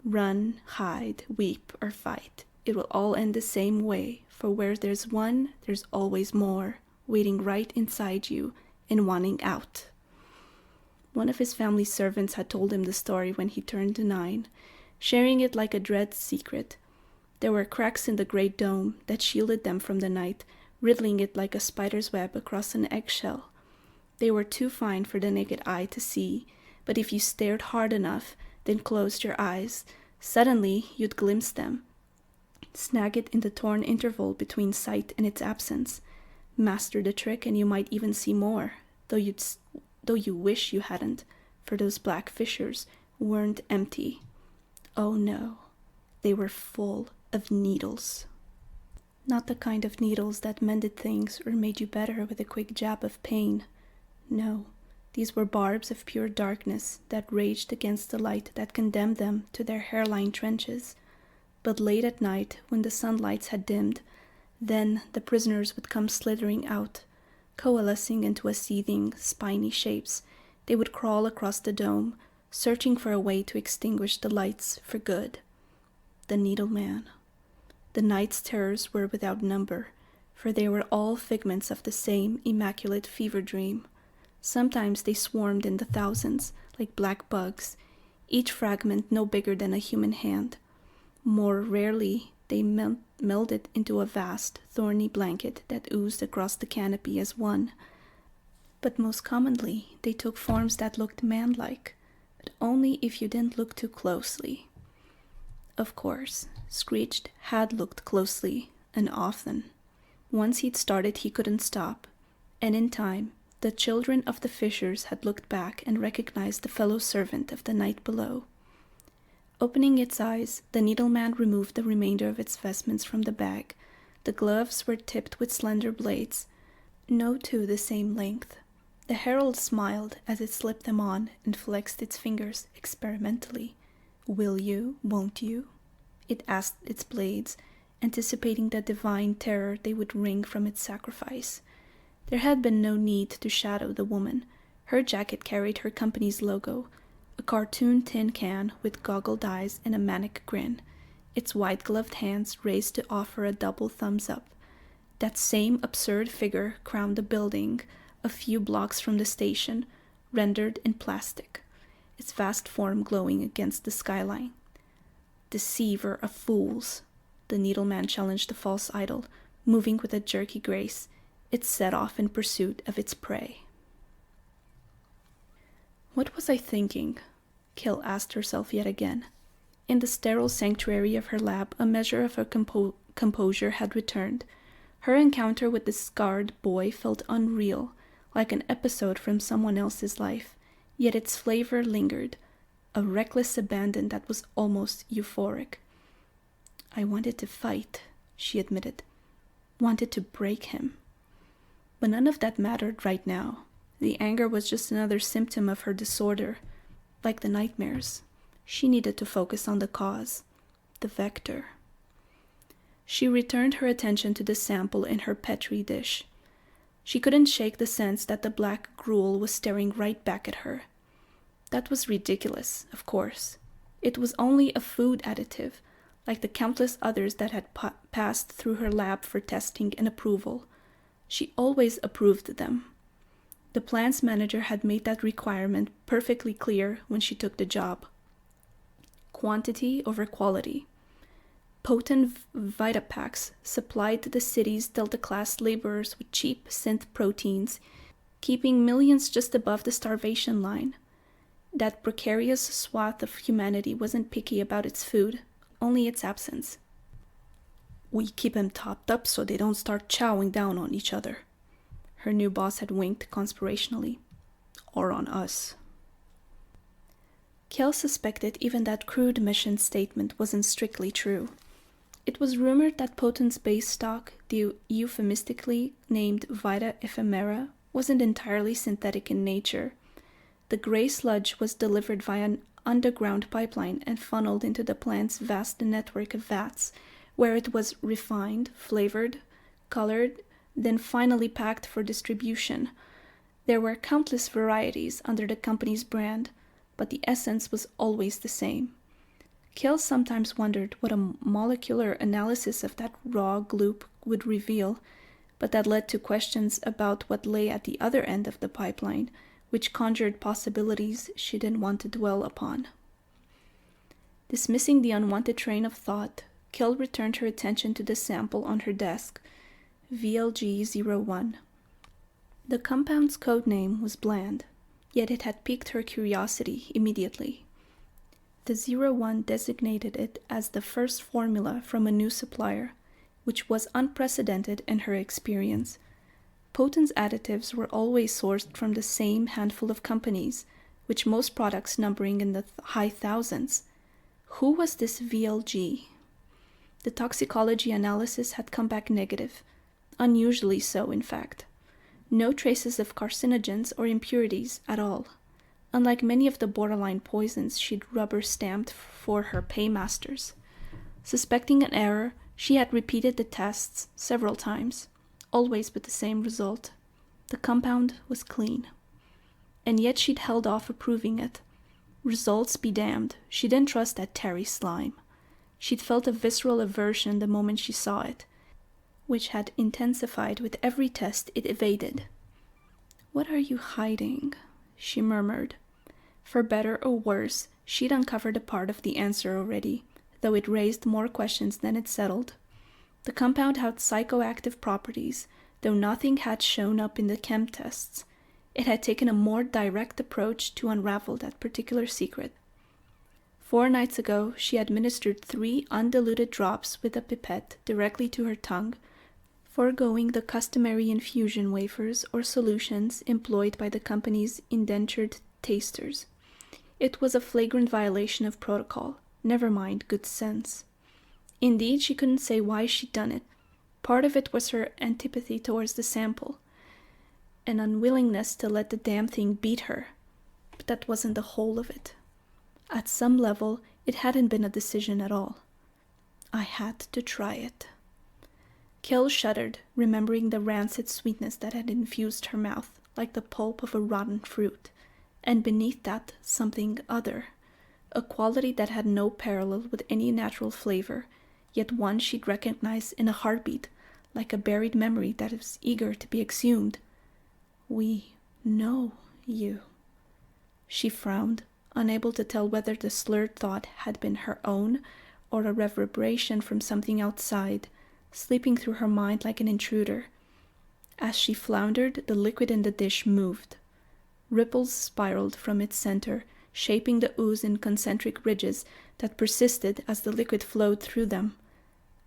Run, hide, weep, or fight. It will all end the same way, for where there's one, there's always more, waiting right inside you and wanting out. One of his family servants had told him the story when he turned 9, sharing it like a dread secret. There were cracks in the great dome that shielded them from the night, riddling it like a spider's web across an eggshell. They were too fine for the naked eye to see, but if you stared hard enough, then closed your eyes, suddenly you'd glimpse them. Snag it in the torn interval between sight and its absence. Master the trick and you might even see more, though you wish you hadn't, for those black fissures weren't empty. Oh no, they were full of needles. Not the kind of needles that mended things or made you better with a quick jab of pain. No, these were barbs of pure darkness that raged against the light that condemned them to their hairline trenches. But late at night, when the sunlights had dimmed, then the prisoners would come slithering out. Coalescing into a seething, spiny shapes, they would crawl across the dome, searching for a way to extinguish the lights for good. The Needleman. The night's terrors were without number, for they were all figments of the same immaculate fever dream. Sometimes they swarmed in the thousands, like black bugs, each fragment no bigger than a human hand. More rarely, they melded into a vast, thorny blanket that oozed across the canopy as one. But most commonly, they took forms that looked man-like, but only if you didn't look too closely. Of course, Screech had looked closely, and often. Once he'd started, he couldn't stop, and in time, the children of the fishers had looked back and recognized the fellow servant of the night below. Opening its eyes, the needleman removed the remainder of its vestments from the bag. The gloves were tipped with slender blades, no two the same length. The herald smiled as it slipped them on and flexed its fingers experimentally. "Will you, won't you?" it asked its blades, anticipating the divine terror they would wring from its sacrifice. There had been no need to shadow the woman. Her jacket carried her company's logo, a cartoon tin can with goggled eyes and a manic grin, its white-gloved hands raised to offer a double thumbs-up. That same absurd figure crowned a building a few blocks from the station, rendered in plastic, its vast form glowing against the skyline. "Deceiver of fools," the needleman challenged the false idol, moving with a jerky grace. It set off in pursuit of its prey. What was I thinking? Kill asked herself yet again. In the sterile sanctuary of her lab, a measure of her composure had returned. Her encounter with the scarred boy felt unreal, like an episode from someone else's life, yet its flavor lingered, a reckless abandon that was almost euphoric. "I wanted to fight," she admitted. "Wanted to break him." But none of that mattered right now. The anger was just another symptom of her disorder, like the nightmares. She needed to focus on the cause, the vector. She returned her attention to the sample in her petri dish. She couldn't shake the sense that the black gruel was staring right back at her. That was ridiculous, of course. It was only a food additive, like the countless others that had passed through her lab for testing and approval. She always approved them. The plant's manager had made that requirement perfectly clear when she took the job. Quantity over quality. Potent Vitapaks supplied the city's Delta-class laborers with cheap synth proteins, keeping millions just above the starvation line. That precarious swath of humanity wasn't picky about its food, only its absence. "We keep 'em topped up so they don't start chowing down on each other," her new boss had winked conspirationally. "Or on us." Kel suspected even that crude mission statement wasn't strictly true. It was rumored that Potent's base stock, the euphemistically named Vita ephemera, wasn't entirely synthetic in nature. The gray sludge was delivered via an underground pipeline and funneled into the plant's vast network of vats, where it was refined, flavored, colored, then finally packed for distribution. There were countless varieties under the company's brand, but the essence was always the same. Kel sometimes wondered what a molecular analysis of that raw gloop would reveal, but that led to questions about what lay at the other end of the pipeline, which conjured possibilities she didn't want to dwell upon. Dismissing the unwanted train of thought, Kel returned her attention to the sample on her desk, VLG-01. The compound's code name was bland, yet it had piqued her curiosity immediately. The 01 designated it as the first formula from a new supplier, which was unprecedented in her experience. Potent's additives were always sourced from the same handful of companies, with most products numbering in the high thousands. Who was this VLG? The toxicology analysis had come back negative, unusually so, in fact. No traces of carcinogens or impurities at all. Unlike many of the borderline poisons she'd rubber-stamped for her paymasters. Suspecting an error, she had repeated the tests several times, always with the same result. The compound was clean. And yet she'd held off approving it. Results be damned, she didn't trust that Terry slime. She'd felt a visceral aversion the moment she saw it, which had intensified with every test it evaded. "What are you hiding?" she murmured. For better or worse, she'd uncovered a part of the answer already, though it raised more questions than it settled. The compound had psychoactive properties, though nothing had shown up in the chem tests. It had taken a more direct approach to unravel that particular secret. 4 nights ago, she administered 3 undiluted drops with a pipette directly to her tongue, foregoing the customary infusion wafers or solutions employed by the company's indentured tasters. It was a flagrant violation of protocol, never mind good sense. Indeed, she couldn't say why she'd done it. Part of it was her antipathy towards the sample, an unwillingness to let the damn thing beat her. But that wasn't the whole of it. At some level, it hadn't been a decision at all. I had to try it. Kel shuddered, remembering the rancid sweetness that had infused her mouth, like the pulp of a rotten fruit, and beneath that, something other, a quality that had no parallel with any natural flavor, yet one she'd recognize in a heartbeat, like a buried memory that is eager to be exhumed. We know you. She frowned, unable to tell whether the slurred thought had been her own or a reverberation from something outside, sleeping through her mind like an intruder. As she floundered, the liquid in the dish moved. Ripples spiraled from its center, shaping the ooze in concentric ridges that persisted as the liquid flowed through them.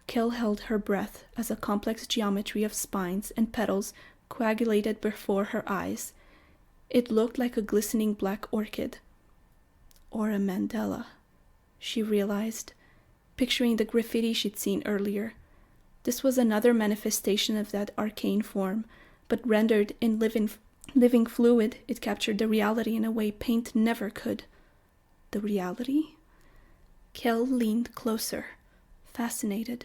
Kel held her breath as a complex geometry of spines and petals coagulated before her eyes. It looked like a glistening black orchid. Or a mandala, she realized, picturing the graffiti she'd seen earlier. This was another manifestation of that arcane form, but rendered in living fluid, it captured the reality in a way paint never could. The reality? Kel leaned closer, fascinated.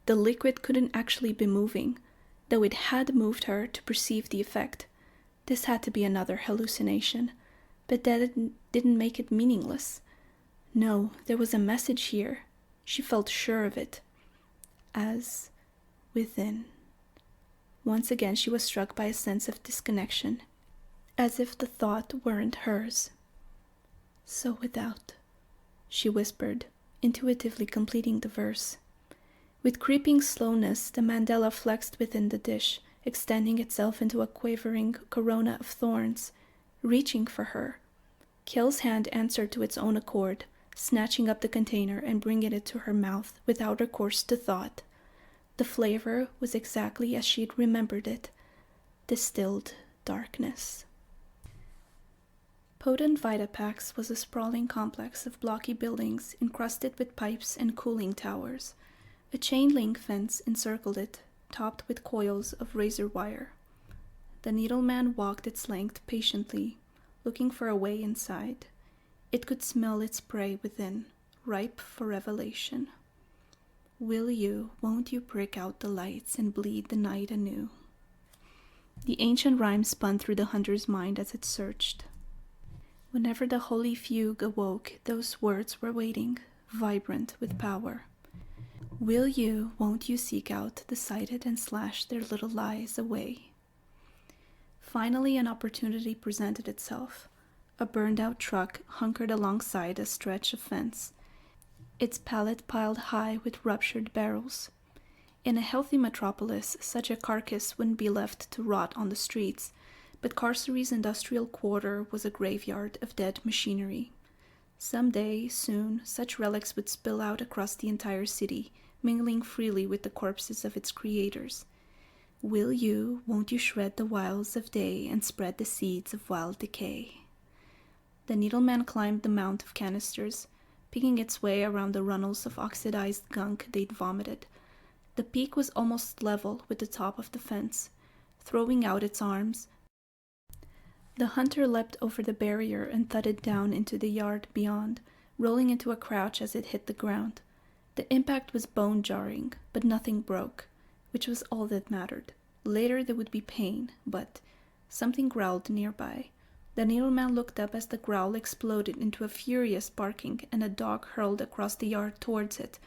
The liquid couldn't actually be moving, though it had moved her to perceive the effect. This had to be another hallucination, but that didn't make it meaningless. No, there was a message here. She felt sure of it. As within. Once again she was struck by a sense of disconnection, as if the thought weren't hers. So without, she whispered, intuitively completing the verse. With creeping slowness, the mandala flexed within the dish, extending itself into a quavering corona of thorns, reaching for her. Kel's hand answered to its own accord, snatching up the container and bringing it to her mouth without recourse to thought. The flavor was exactly as she'd remembered it, distilled darkness. Potent Vitapax was a sprawling complex of blocky buildings encrusted with pipes and cooling towers. A chain-link fence encircled it, topped with coils of razor wire. The needleman walked its length patiently, looking for a way inside. It could smell its prey within, ripe for revelation. Will you, won't you break out the lights and bleed the night anew? The ancient rhyme spun through the hunter's mind as it searched. Whenever the holy fugue awoke, those words were waiting, vibrant with power. Will you, won't you seek out the sighted and slash their little lies away? Finally, an opportunity presented itself. A burned-out truck hunkered alongside a stretch of fence, its pallet piled high with ruptured barrels. In a healthy metropolis, such a carcass wouldn't be left to rot on the streets, but Carcery's industrial quarter was a graveyard of dead machinery. Some day, soon, such relics would spill out across the entire city, mingling freely with the corpses of its creators. Will you, won't you shred the wiles of day and spread the seeds of wild decay? The needleman climbed the mount of canisters, picking its way around the runnels of oxidized gunk they'd vomited. The peak was almost level with the top of the fence. Throwing out its arms, the hunter leapt over the barrier and thudded down into the yard beyond, rolling into a crouch as it hit the ground. The impact was bone-jarring, but nothing broke, which was all that mattered. Later there would be pain, but something growled nearby. The needleman looked up as the growl exploded into a furious barking, and a dog hurled across the yard towards it.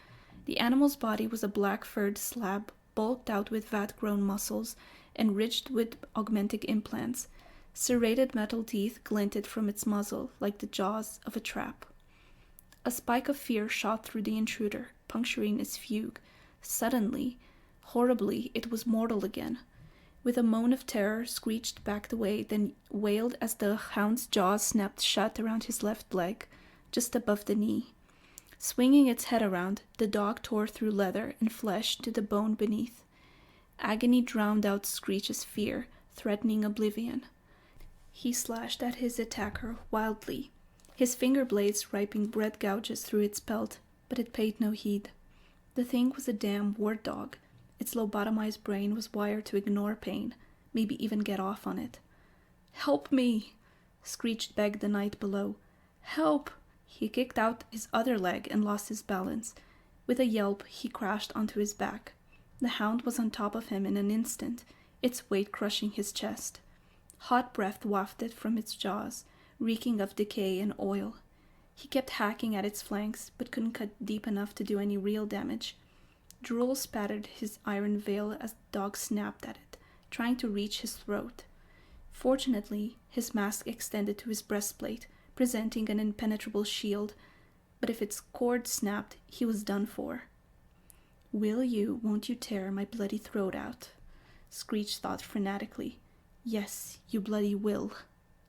The animal's body was a black-furred slab, bulked out with vat-grown muscles, enriched with augmented implants. Serrated metal teeth glinted from its muzzle like the jaws of a trap. A spike of fear shot through the intruder, puncturing its fugue. Suddenly, horribly, it was mortal again. With a moan of terror, Screech backed away, then wailed as the hound's jaws snapped shut around his left leg, just above the knee. Swinging its head around, the dog tore through leather and flesh to the bone beneath. Agony drowned out Screech's fear, threatening oblivion. He slashed at his attacker wildly, his finger blades ripping red gouges through its pelt, but it paid no heed. The thing was a damn war dog. Its lobotomized brain was wired to ignore pain, maybe even get off on it. "Help me!" Screech begged the knight below. "Help!" He kicked out his other leg and lost his balance. With a yelp, he crashed onto his back. The hound was on top of him in an instant, its weight crushing his chest. Hot breath wafted from its jaws, reeking of decay and oil. He kept hacking at its flanks, but couldn't cut deep enough to do any real damage. Drool spattered his iron veil as the dog snapped at it, trying to reach his throat. Fortunately, his mask extended to his breastplate, presenting an impenetrable shield, but if its cord snapped, he was done for. "Will you, won't you tear my bloody throat out?" Screech thought frenetically. "Yes, you bloody will."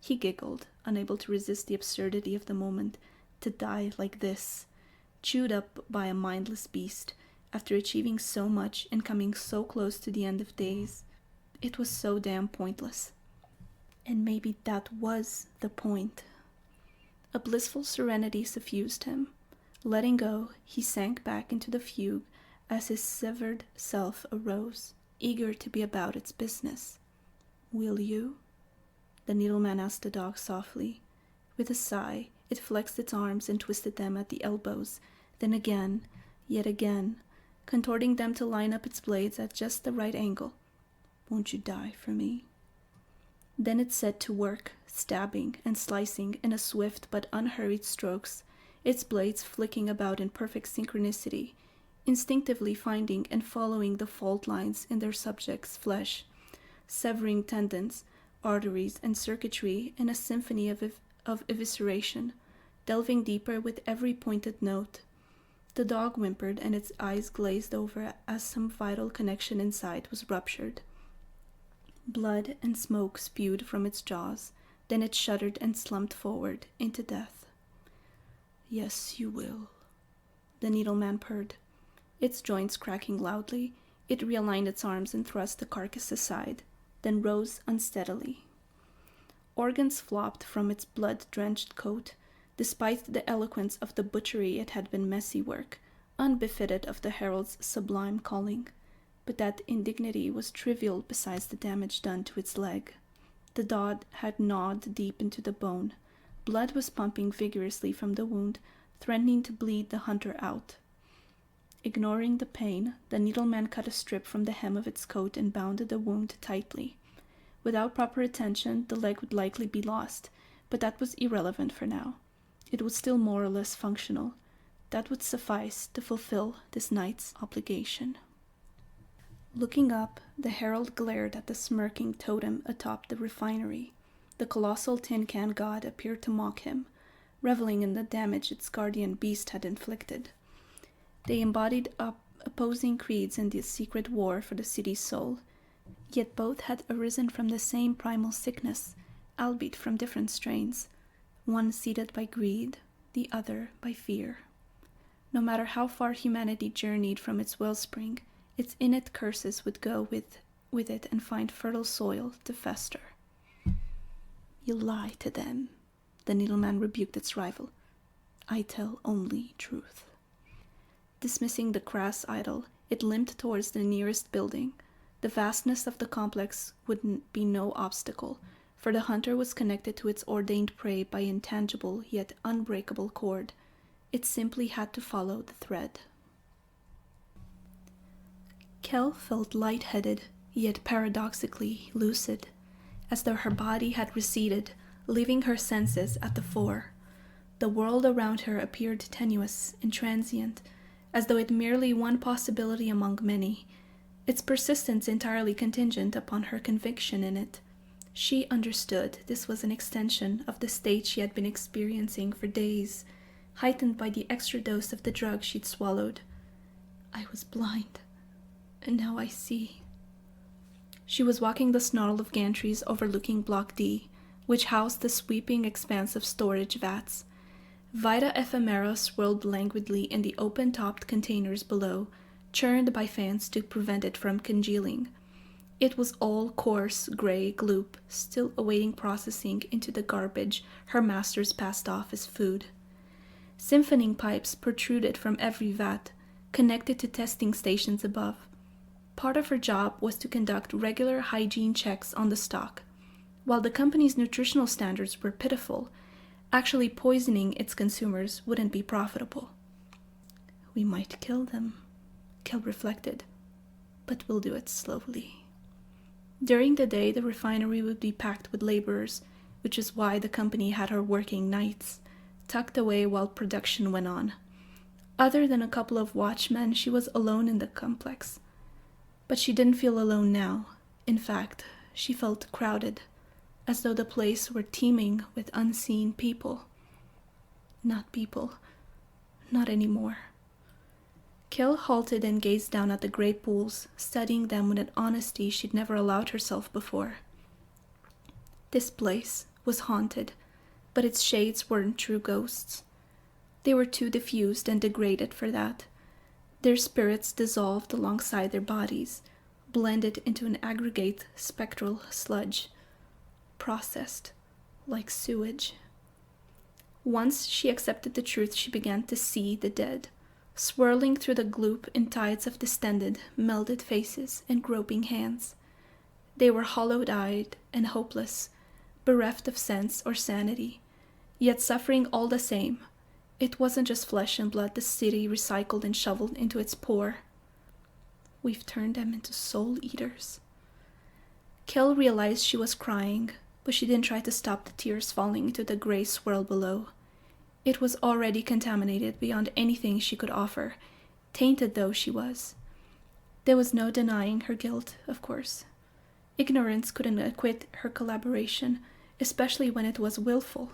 He giggled, unable to resist the absurdity of the moment. To die like this, chewed up by a mindless beast, after achieving so much and coming so close to the end of days. It was so damn pointless. And maybe that was the point. A blissful serenity suffused him. Letting go, he sank back into the fugue as his severed self arose, eager to be about its business. "Will you?" the needleman asked the dog softly. With a sigh, it flexed its arms and twisted them at the elbows, then again, yet again, contorting them to line up its blades at just the right angle. "Won't you die for me?" Then it set to work, stabbing and slicing in a swift but unhurried strokes, its blades flicking about in perfect synchronicity, instinctively finding and following the fault lines in their subject's flesh, severing tendons, arteries, and circuitry in a symphony of evisceration, delving deeper with every pointed note. The dog whimpered and its eyes glazed over as some vital connection inside was ruptured. Blood and smoke spewed from its jaws, then it shuddered and slumped forward into death. "Yes, you will," the needleman purred. Its joints cracking loudly, it realigned its arms and thrust the carcass aside, then rose unsteadily. Organs flopped from its blood-drenched coat. Despite the eloquence of the butchery, it had been messy work, unbefitted of the herald's sublime calling. But that indignity was trivial beside the damage done to its leg. The dog had gnawed deep into the bone. Blood was pumping vigorously from the wound, threatening to bleed the hunter out. Ignoring the pain, the needleman cut a strip from the hem of its coat and bounded the wound tightly. Without proper attention, the leg would likely be lost, but that was irrelevant for now. It was still more or less functional. That would suffice to fulfill this knight's obligation. Looking up, the herald glared at the smirking totem atop the refinery. The colossal tin can god appeared to mock him, reveling in the damage its guardian beast had inflicted. They embodied opposing creeds in this secret war for the city's soul, yet both had arisen from the same primal sickness, albeit from different strains, one seeded by greed, the other by fear. No matter how far humanity journeyed from its wellspring, its innate curses would go with it and find fertile soil to fester. "You lie to them," the needleman rebuked its rival. "I tell only truth." Dismissing the crass idol, it limped towards the nearest building. The vastness of the complex would be no obstacle, for the hunter was connected to its ordained prey by intangible yet unbreakable cord. It simply had to follow the thread. Kel felt lightheaded, yet paradoxically lucid, as though her body had receded, leaving her senses at the fore. The world around her appeared tenuous and transient, as though it merely one possibility among many, its persistence entirely contingent upon her conviction in it. She understood this was an extension of the state she had been experiencing for days, heightened by the extra dose of the drug she'd swallowed. "I was blind, and now I see." She was walking the snarl of gantries overlooking Block D, which housed the sweeping expanse of storage vats. Vita ephemera swirled languidly in the open-topped containers below, churned by fans to prevent it from congealing. It was all coarse, gray gloop, still awaiting processing into the garbage her masters passed off as food. Symphoning pipes protruded from every vat, connected to testing stations above. Part of her job was to conduct regular hygiene checks on the stock. While the company's nutritional standards were pitiful, actually poisoning its consumers wouldn't be profitable. We might kill them, Kel reflected, but we'll do it slowly. During the day, the refinery would be packed with laborers, which is why the company had her working nights, tucked away while production went on. Other than a couple of watchmen, she was alone in the complex. But she didn't feel alone now. In fact, she felt crowded, as though the place were teeming with unseen people. Not people. Not anymore. Kel halted and gazed down at the gray pools, studying them with an honesty she'd never allowed herself before. This place was haunted, but its shades weren't true ghosts. They were too diffused and degraded for that. Their spirits dissolved alongside their bodies, blended into an aggregate spectral sludge, processed like sewage. Once she accepted the truth, she began to see the dead, swirling through the gloop in tides of distended, melded faces and groping hands. They were hollow-eyed and hopeless, bereft of sense or sanity, yet suffering all the same. It wasn't just flesh and blood the city recycled and shoveled into its pore. We've turned them into soul-eaters. Kel realized she was crying, but she didn't try to stop the tears falling into the gray swirl below. It was already contaminated beyond anything she could offer, tainted though she was. There was no denying her guilt, of course. Ignorance couldn't acquit her collaboration, especially when it was willful.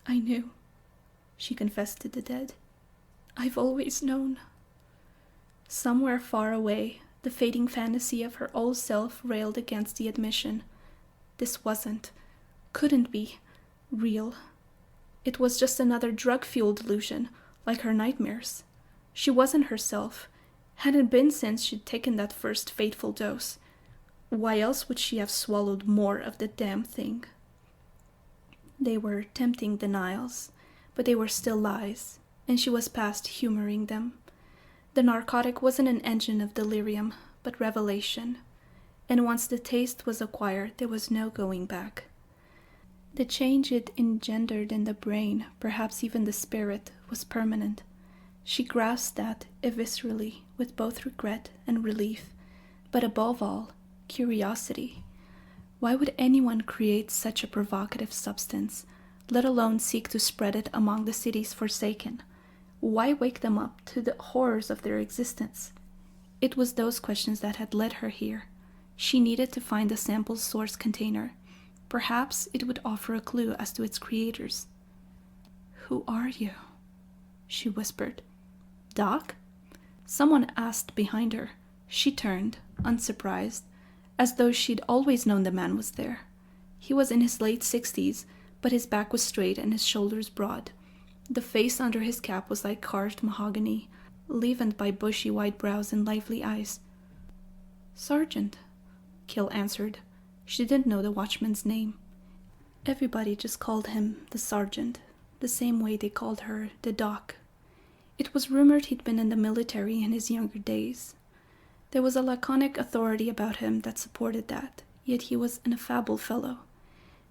I knew, she confessed to the dead. I've always known. Somewhere far away, the fading fantasy of her old self railed against the admission. This couldn't be, real. It was just another drug-fueled delusion, like her nightmares. She wasn't herself, hadn't been since she'd taken that first fateful dose. Why else would she have swallowed more of the damn thing? They were tempting denials, but they were still lies, and she was past humoring them. The narcotic wasn't an engine of delirium, but revelation, and once the taste was acquired, there was no going back. The change it engendered in the brain, perhaps even the spirit, was permanent. She grasped that viscerally, with both regret and relief, but above all, curiosity. Why would anyone create such a provocative substance, let alone seek to spread it among the city's forsaken? Why wake them up to the horrors of their existence? It was those questions that had led her here. She needed to find the sample source container. Perhaps it would offer a clue as to its creators. "Who are you?" she whispered. "Doc?" Someone asked behind her. She turned, unsurprised, as though she'd always known the man was there. He was in his late 60s, but his back was straight and his shoulders broad. The face under his cap was like carved mahogany, leavened by bushy white brows and lively eyes. "Sergeant," Kel answered. She didn't know the watchman's name. Everybody just called him the sergeant, the same way they called her the doc. It was rumored he'd been in the military in his younger days. There was a laconic authority about him that supported that, yet he was an affable fellow.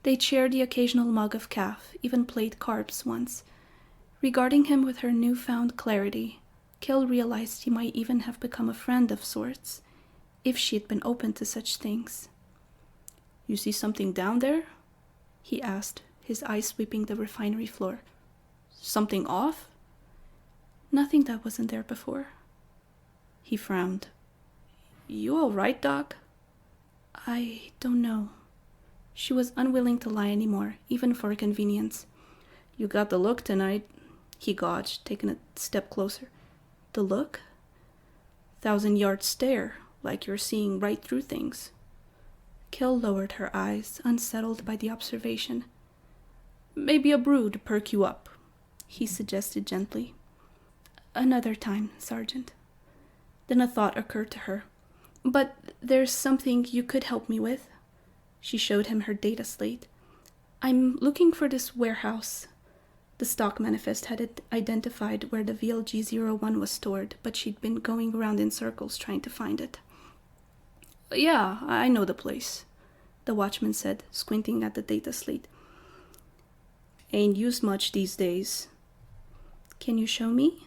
They'd shared the occasional mug of caf, even played cards once. Regarding him with her newfound clarity, Kel realized he might even have become a friend of sorts, if she had been open to such things. "You see something down there?" he asked, his eyes sweeping the refinery floor. "Something off?" "Nothing that wasn't there before." He frowned. "You all right, Doc?" "I don't know." She was unwilling to lie anymore, even for convenience. "You got the look tonight," he gauged, taking a step closer. "The look?" 1,000-yard stare, like you're seeing right through things." Kill lowered her eyes, unsettled by the observation. "Maybe a brew to perk you up," he suggested gently. "Another time, Sergeant." Then a thought occurred to her. "But there's something you could help me with." She showed him her data slate. "I'm looking for this warehouse." The stock manifest had identified where the VLG-01 was stored, but she'd been going around in circles trying to find it. "Yeah, I know the place," the watchman said, squinting at the data slate. "Ain't used much these days." "Can you show me?"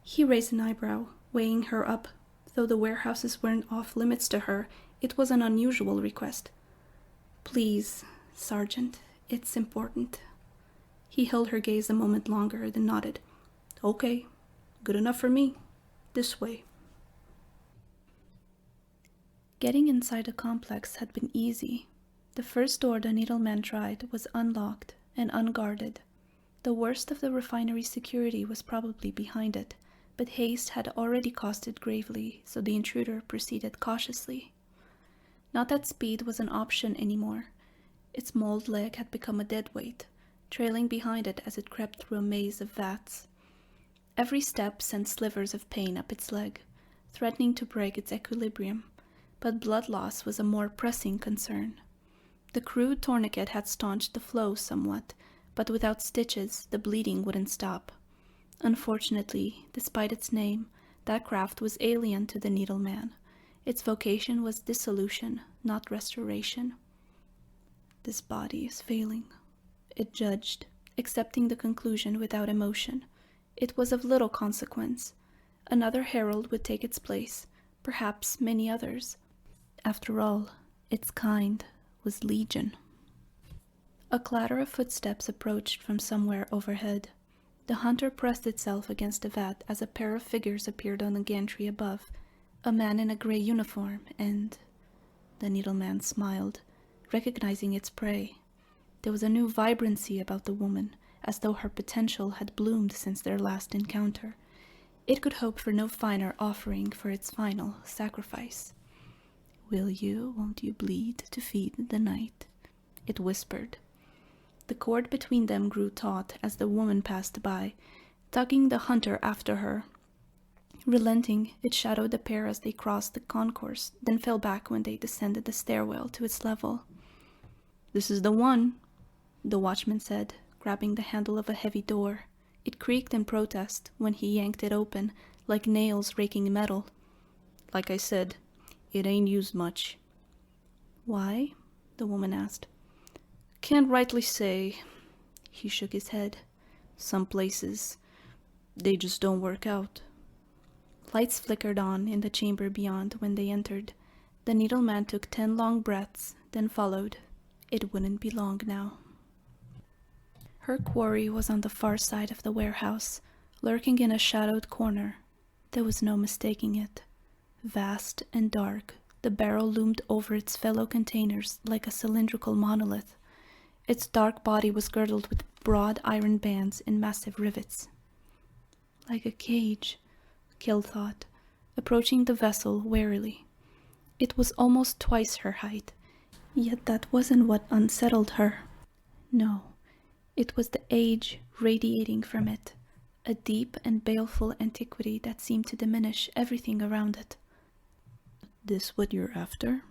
He raised an eyebrow, weighing her up. Though the warehouses weren't off limits to her, it was an unusual request. "Please, Sergeant, it's important." He held her gaze a moment longer, then nodded. "Okay, good enough for me. This way." Getting inside the complex had been easy. The first door the needleman tried was unlocked and unguarded. The worst of the refinery security was probably behind it, but haste had already cost it gravely, so the intruder proceeded cautiously. Not that speed was an option anymore. Its mauled leg had become a dead weight, trailing behind it as it crept through a maze of vats. Every step sent slivers of pain up its leg, threatening to break its equilibrium, but blood loss was a more pressing concern. The crude tourniquet had staunched the flow somewhat, but without stitches, the bleeding wouldn't stop. Unfortunately, despite its name, that craft was alien to the needleman. Its vocation was dissolution, not restoration. "This body is failing," it judged, accepting the conclusion without emotion. It was of little consequence. Another herald would take its place, perhaps many others. After all, its kind was legion. A clatter of footsteps approached from somewhere overhead. The hunter pressed itself against the vat as a pair of figures appeared on the gantry above, a man in a grey uniform, and... The needleman smiled, recognizing its prey. There was a new vibrancy about the woman, as though her potential had bloomed since their last encounter. It could hope for no finer offering for its final sacrifice. "Will you, won't you bleed to feed the night?" it whispered. The cord between them grew taut as the woman passed by, tugging the hunter after her. Relenting, it shadowed the pair as they crossed the concourse, then fell back when they descended the stairwell to its level. "This is the one," the watchman said, grabbing the handle of a heavy door. It creaked in protest when he yanked it open, like nails raking metal. "Like I said, it ain't used much." "Why?" the woman asked. "Can't rightly say." He shook his head. "Some places, they just don't work out." Lights flickered on in the chamber beyond when they entered. The needleman took 10 long breaths, then followed. It wouldn't be long now. Her quarry was on the far side of the warehouse, lurking in a shadowed corner. There was no mistaking it. Vast and dark, the barrel loomed over its fellow containers like a cylindrical monolith. Its dark body was girdled with broad iron bands and massive rivets. Like a cage, Kill thought, approaching the vessel warily. It was almost twice her height, yet that wasn't what unsettled her. No, it was the age radiating from it, a deep and baleful antiquity that seemed to diminish everything around it. "This what you're after?"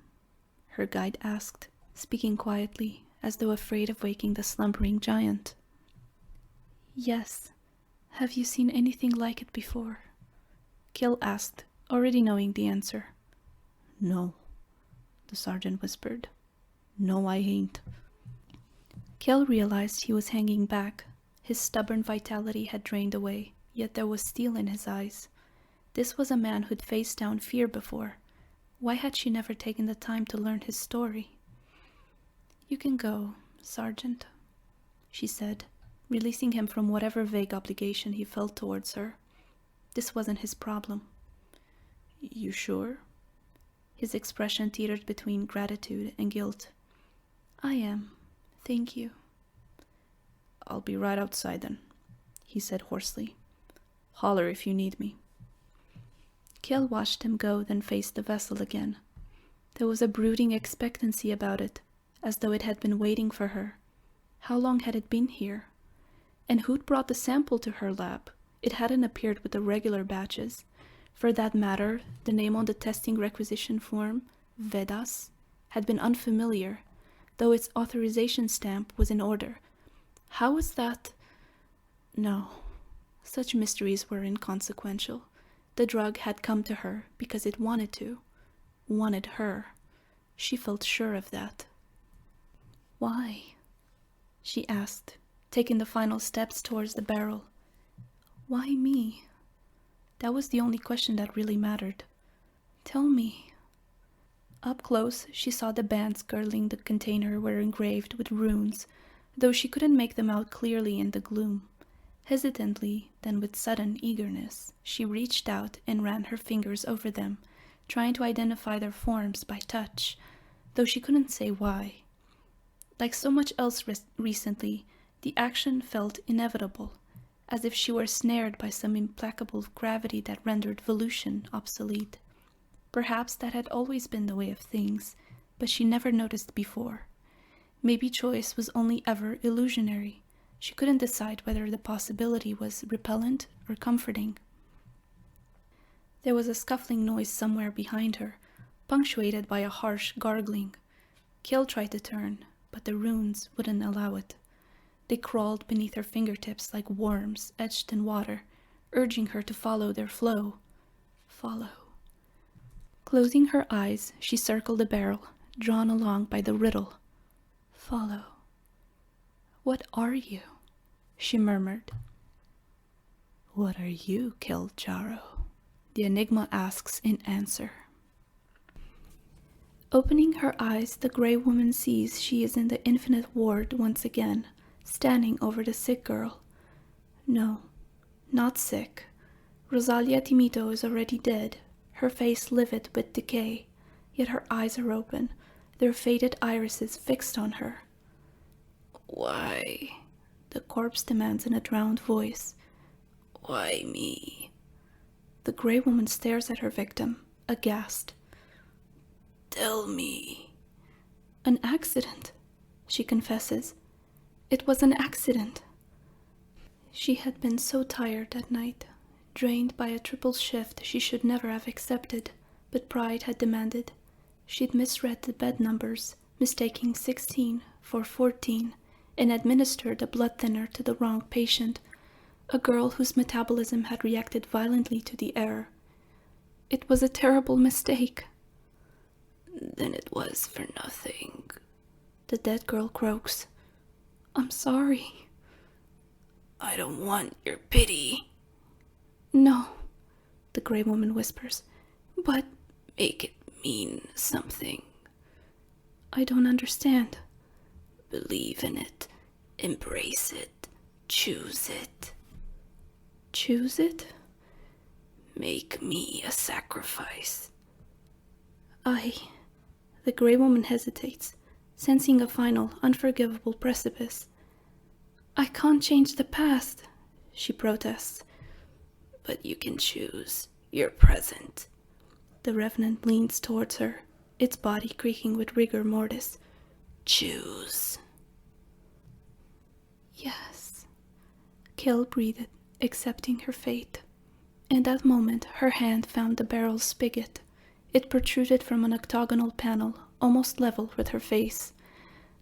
her guide asked, speaking quietly, as though afraid of waking the slumbering giant. "Yes. Have you seen anything like it before?" Kill asked, already knowing the answer. "No," the sergeant whispered. "No, I ain't." Kill realized he was hanging back. His stubborn vitality had drained away, yet there was steel in his eyes. This was a man who'd faced down fear before. Why had she never taken the time to learn his story? "You can go, Sergeant," she said, releasing him from whatever vague obligation he felt towards her. This wasn't his problem. "You sure?" His expression teetered between gratitude and guilt. "I am. Thank you." "I'll be right outside then," he said hoarsely. "Holler if you need me." Kill watched him go, then faced the vessel again. There was a brooding expectancy about it, as though it had been waiting for her. How long had it been here? And who'd brought the sample to her lab? It hadn't appeared with the regular batches. For that matter, the name on the testing requisition form, Vedas, had been unfamiliar, though its authorization stamp was in order. How was that? No, such mysteries were inconsequential. The drug had come to her because it wanted to. Wanted her. She felt sure of that. Why? She asked, taking the final steps towards the barrel. Why me? That was the only question that really mattered. Tell me. Up close, she saw the bands girdling the container were engraved with runes, though she couldn't make them out clearly in the gloom. Hesitantly, then with sudden eagerness, she reached out and ran her fingers over them, trying to identify their forms by touch, though she couldn't say why. Like so much else recently, the action felt inevitable, as if she were snared by some implacable gravity that rendered volition obsolete. Perhaps that had always been the way of things, but she never noticed before. Maybe choice was only ever illusionary. She couldn't decide whether the possibility was repellent or comforting. There was a scuffling noise somewhere behind her, punctuated by a harsh gargling. Kale tried to turn, but the runes wouldn't allow it. They crawled beneath her fingertips like worms etched in water, urging her to follow their flow. Follow. Closing her eyes, she circled the barrel, drawn along by the riddle. Follow. What are you? She murmured. What are you, Kiljaro? The enigma asks in answer. Opening her eyes, the grey woman sees she is in the infinite ward once again, standing over the sick girl. No, not sick. Rosalia Timito is already dead, her face livid with decay, yet her eyes are open, their faded irises fixed on her. Why? The corpse demands in a drowned voice. Why me? The grey woman stares at her victim, aghast. Tell me. An accident, she confesses. It was an accident. She had been so tired that night, drained by a triple shift she should never have accepted, but pride had demanded. She'd misread the bed numbers, mistaking 16 for 14, and administered a blood thinner to the wrong patient, a girl whose metabolism had reacted violently to the error. It was a terrible mistake. Then it was for nothing. The dead girl croaks. I'm sorry. I don't want your pity. No, the grey woman whispers, but make it mean something. I don't understand. Believe in it. Embrace it. Choose it. Choose it? Make me a sacrifice. The grey woman hesitates, sensing a final, unforgivable precipice. I can't change the past, she protests. But you can choose your present. The revenant leans towards her, its body creaking with rigor mortis. Choose. Yes. Kill breathed, accepting her fate. In that moment, her hand found the barrel's spigot. It protruded from an octagonal panel, almost level with her face.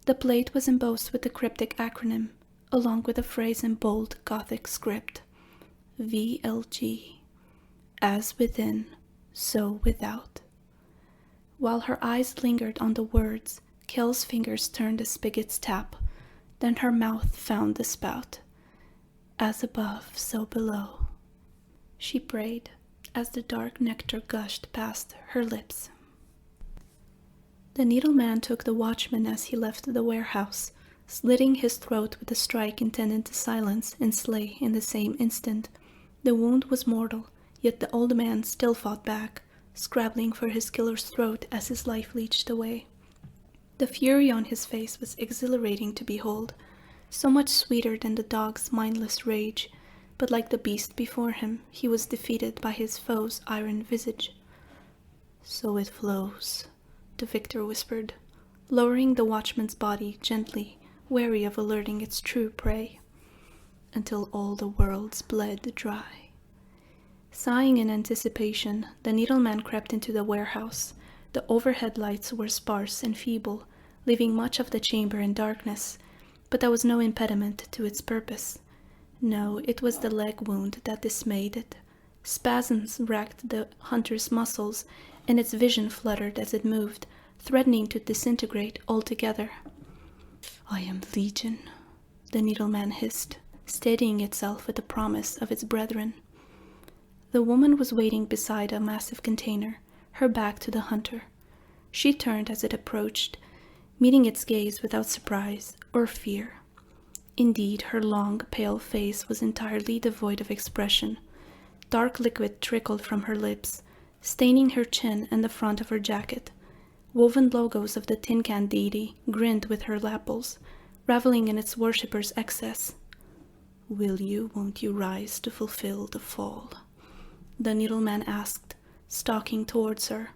The plate was embossed with the cryptic acronym, along with a phrase in bold Gothic script. VLG. As within, so without. While her eyes lingered on the words, Kill's fingers turned the spigot's tap. Then her mouth found the spout. As above, so below. She prayed, as the dark nectar gushed past her lips. The needleman took the watchman as he left the warehouse, slitting his throat with a strike intended to silence and slay in the same instant. The wound was mortal, yet the old man still fought back, scrabbling for his killer's throat as his life leached away. The fury on his face was exhilarating to behold, so much sweeter than the dog's mindless rage, but like the beast before him, he was defeated by his foe's iron visage. So it flows, the victor whispered, lowering the watchman's body gently, wary of alerting its true prey. Until all the world's bled dry. Sighing in anticipation, the needleman crept into the warehouse. The overhead lights were sparse and feeble, leaving much of the chamber in darkness, but that was no impediment to its purpose. No, it was the leg wound that dismayed it. Spasms racked the hunter's muscles, and its vision fluttered as it moved, threatening to disintegrate altogether. "I am Legion," the needleman hissed, steadying itself with the promise of its brethren. The woman was waiting beside a massive container, her back to the hunter. She turned as it approached, meeting its gaze without surprise or fear. Indeed, her long, pale face was entirely devoid of expression. Dark liquid trickled from her lips, staining her chin and the front of her jacket. Woven logos of the tin can deity grinned with her lapels, reveling in its worshippers' excess. "Will you, won't you rise to fulfill the fall?" the needleman asked, stalking towards her.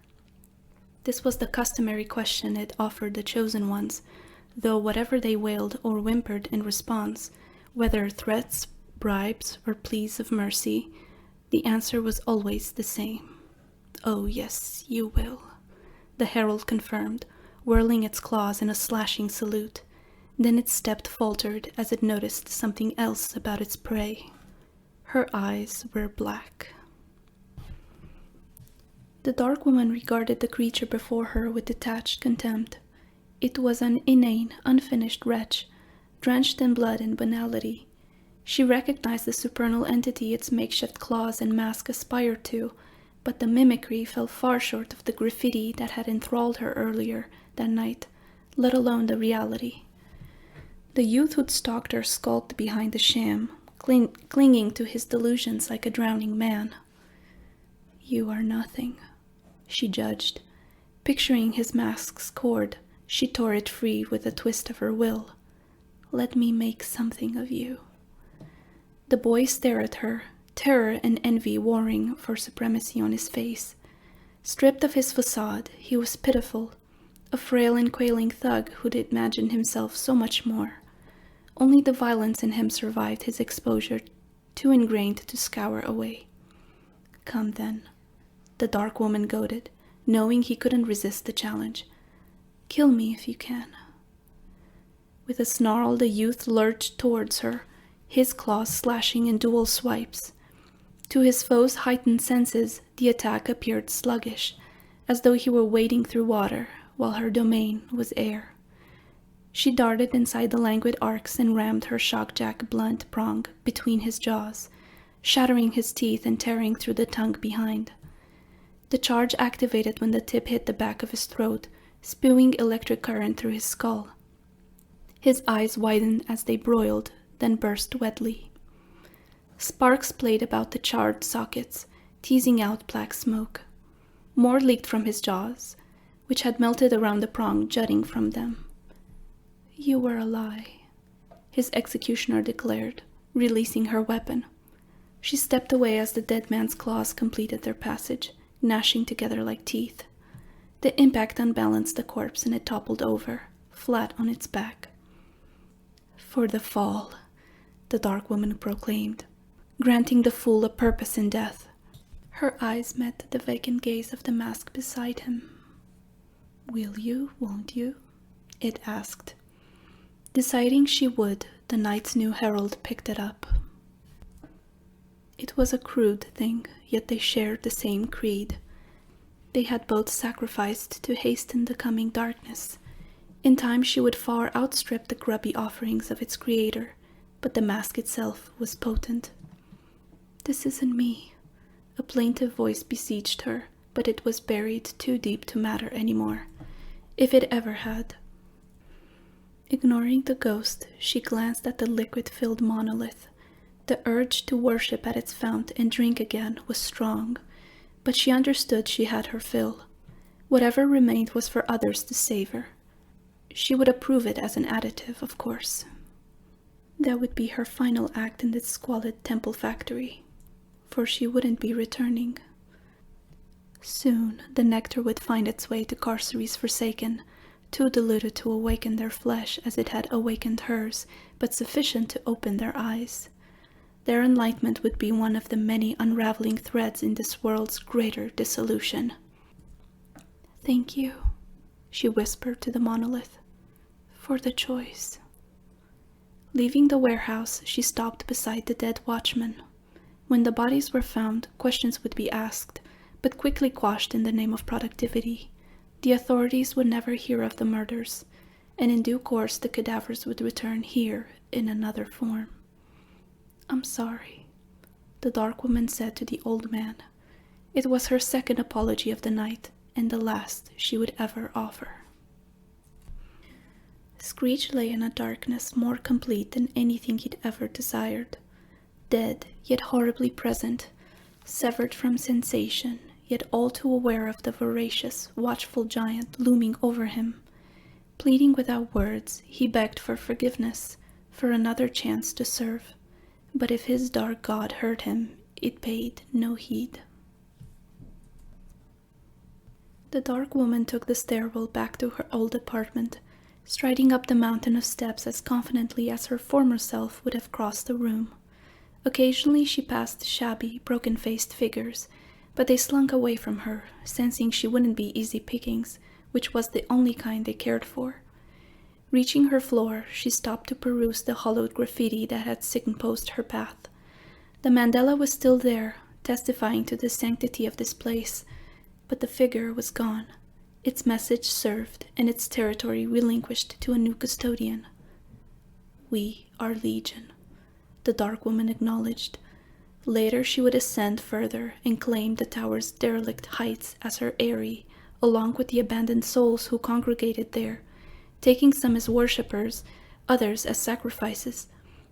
This was the customary question it offered the chosen ones, though whatever they wailed or whimpered in response, whether threats, bribes, or pleas of mercy, the answer was always the same. "Oh yes, you will," the herald confirmed, whirling its claws in a slashing salute. Then its step faltered as it noticed something else about its prey. Her eyes were black. The dark woman regarded the creature before her with detached contempt. It was an inane, unfinished wretch, drenched in blood and banality. She recognized the supernal entity its makeshift claws and mask aspired to, but the mimicry fell far short of the graffiti that had enthralled her earlier that night, let alone the reality. The youth who'd stalked her skulked behind the sham, clinging to his delusions like a drowning man. "You are nothing," she judged. Picturing his mask's cord, she tore it free with a twist of her will. "Let me make something of you." The boy stared at her, terror and envy warring for supremacy on his face. Stripped of his facade, he was pitiful, a frail and quailing thug who'd imagined himself so much more. Only the violence in him survived his exposure, too ingrained to scour away. "Come then," the dark woman goaded, knowing he couldn't resist the challenge. "Kill me if you can." With a snarl, the youth lurched towards her, his claws slashing in dual swipes. To his foe's heightened senses, the attack appeared sluggish, as though he were wading through water, while her domain was air. She darted inside the languid arcs and rammed her shockjack blunt prong between his jaws, shattering his teeth and tearing through the tongue behind. The charge activated when the tip hit the back of his throat, spewing electric current through his skull. His eyes widened as they broiled, then burst wetly. Sparks played about the charred sockets, teasing out black smoke. More leaked from his jaws, which had melted around the prong jutting from them. "You were a lie," his executioner declared, releasing her weapon. She stepped away as the dead man's claws completed their passage, gnashing together like teeth. The impact unbalanced the corpse and it toppled over, flat on its back. "For the fall," the dark woman proclaimed, granting the fool a purpose in death. Her eyes met the vacant gaze of the mask beside him. "Will you, won't you?" it asked. Deciding she would, the knight's new herald picked it up. It was a crude thing, yet they shared the same creed. They had both sacrificed to hasten the coming darkness. In time she would far outstrip the grubby offerings of its creator, but the mask itself was potent. "This isn't me," a plaintive voice beseeched her, but it was buried too deep to matter anymore, if it ever had. Ignoring the ghost, she glanced at the liquid-filled monolith. The urge to worship at its fount and drink again was strong, but she understood she had her fill. Whatever remained was for others to savor. She would approve it as an additive, of course. That would be her final act in this squalid temple factory, for she wouldn't be returning. Soon the nectar would find its way to Carceres Forsaken, too diluted to awaken their flesh as it had awakened hers, but sufficient to open their eyes. Their enlightenment would be one of the many unraveling threads in this world's greater dissolution. "Thank you," she whispered to the monolith, "for the choice." Leaving the warehouse, she stopped beside the dead watchman. When the bodies were found, questions would be asked, but quickly quashed in the name of productivity. The authorities would never hear of the murders, and in due course the cadavers would return here in another form. "I'm sorry," the dark woman said to the old man. It was her second apology of the night, and the last she would ever offer. Screech lay in a darkness more complete than anything he'd ever desired. Dead, yet horribly present, severed from sensation, yet all too aware of the voracious, watchful giant looming over him. Pleading without words, he begged for forgiveness, for another chance to serve. But if his dark god heard him, it paid no heed. The dark woman took the stairwell back to her old apartment, striding up the mountain of steps as confidently as her former self would have crossed the room. Occasionally she passed shabby, broken-faced figures, but they slunk away from her, sensing she wouldn't be easy pickings, which was the only kind they cared for. Reaching her floor, she stopped to peruse the hollowed graffiti that had signposted her path. The mandala was still there, testifying to the sanctity of this place, but the figure was gone, its message served and its territory relinquished to a new custodian. "We are Legion," the dark woman acknowledged. Later she would ascend further and claim the tower's derelict heights as her eyrie, along with the abandoned souls who congregated there, taking some as worshippers, others as sacrifices,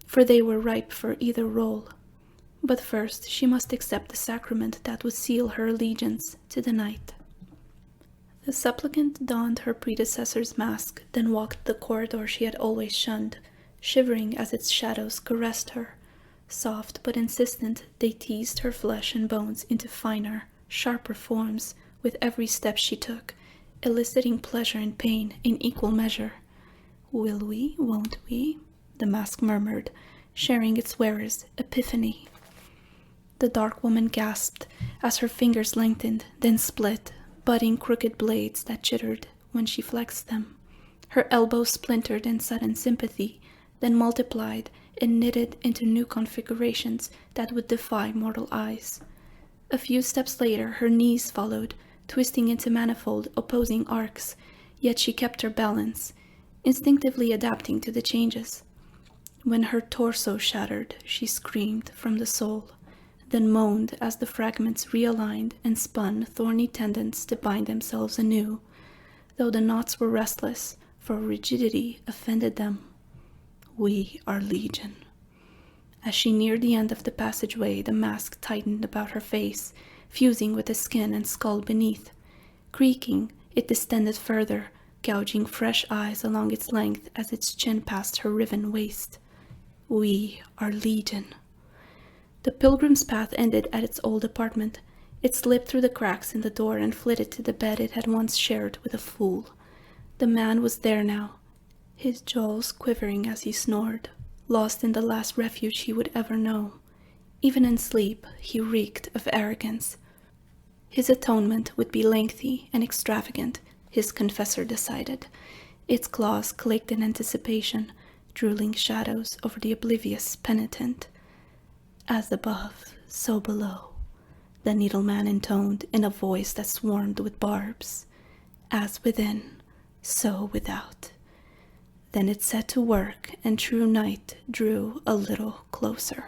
for they were ripe for either role. But first she must accept the sacrament that would seal her allegiance to the night. The supplicant donned her predecessor's mask, then walked the corridor she had always shunned, shivering as its shadows caressed her. Soft but insistent, they teased her flesh and bones into finer, sharper forms with every step she took, eliciting pleasure and pain in equal measure. "Will we, won't we?" the mask murmured, sharing its wearer's epiphany. The dark woman gasped as her fingers lengthened, then split, budding crooked blades that chittered when she flexed them. Her elbows splintered in sudden sympathy, then multiplied and knitted into new configurations that would defy mortal eyes. A few steps later, her knees followed, twisting into manifold opposing arcs, yet she kept her balance, instinctively adapting to the changes. When her torso shattered, she screamed from the soul, then moaned as the fragments realigned and spun thorny tendons to bind themselves anew, though the knots were restless, for rigidity offended them. "We are Legion." As she neared the end of the passageway, the mask tightened about her face, fusing with the skin and skull beneath. Creaking, it distended further, gouging fresh eyes along its length as its chin passed her riven waist. "We are Legion." The pilgrim's path ended at its old apartment. It slipped through the cracks in the door and flitted to the bed it had once shared with a fool. The man was there now, his jaws quivering as he snored, lost in the last refuge he would ever know. Even in sleep, he reeked of arrogance. His atonement would be lengthy and extravagant, his confessor decided. Its claws clicked in anticipation, drooling shadows over the oblivious penitent. "As above, so below," the needleman intoned in a voice that swarmed with barbs. "As within, so without." Then it set to work, and true night drew a little closer.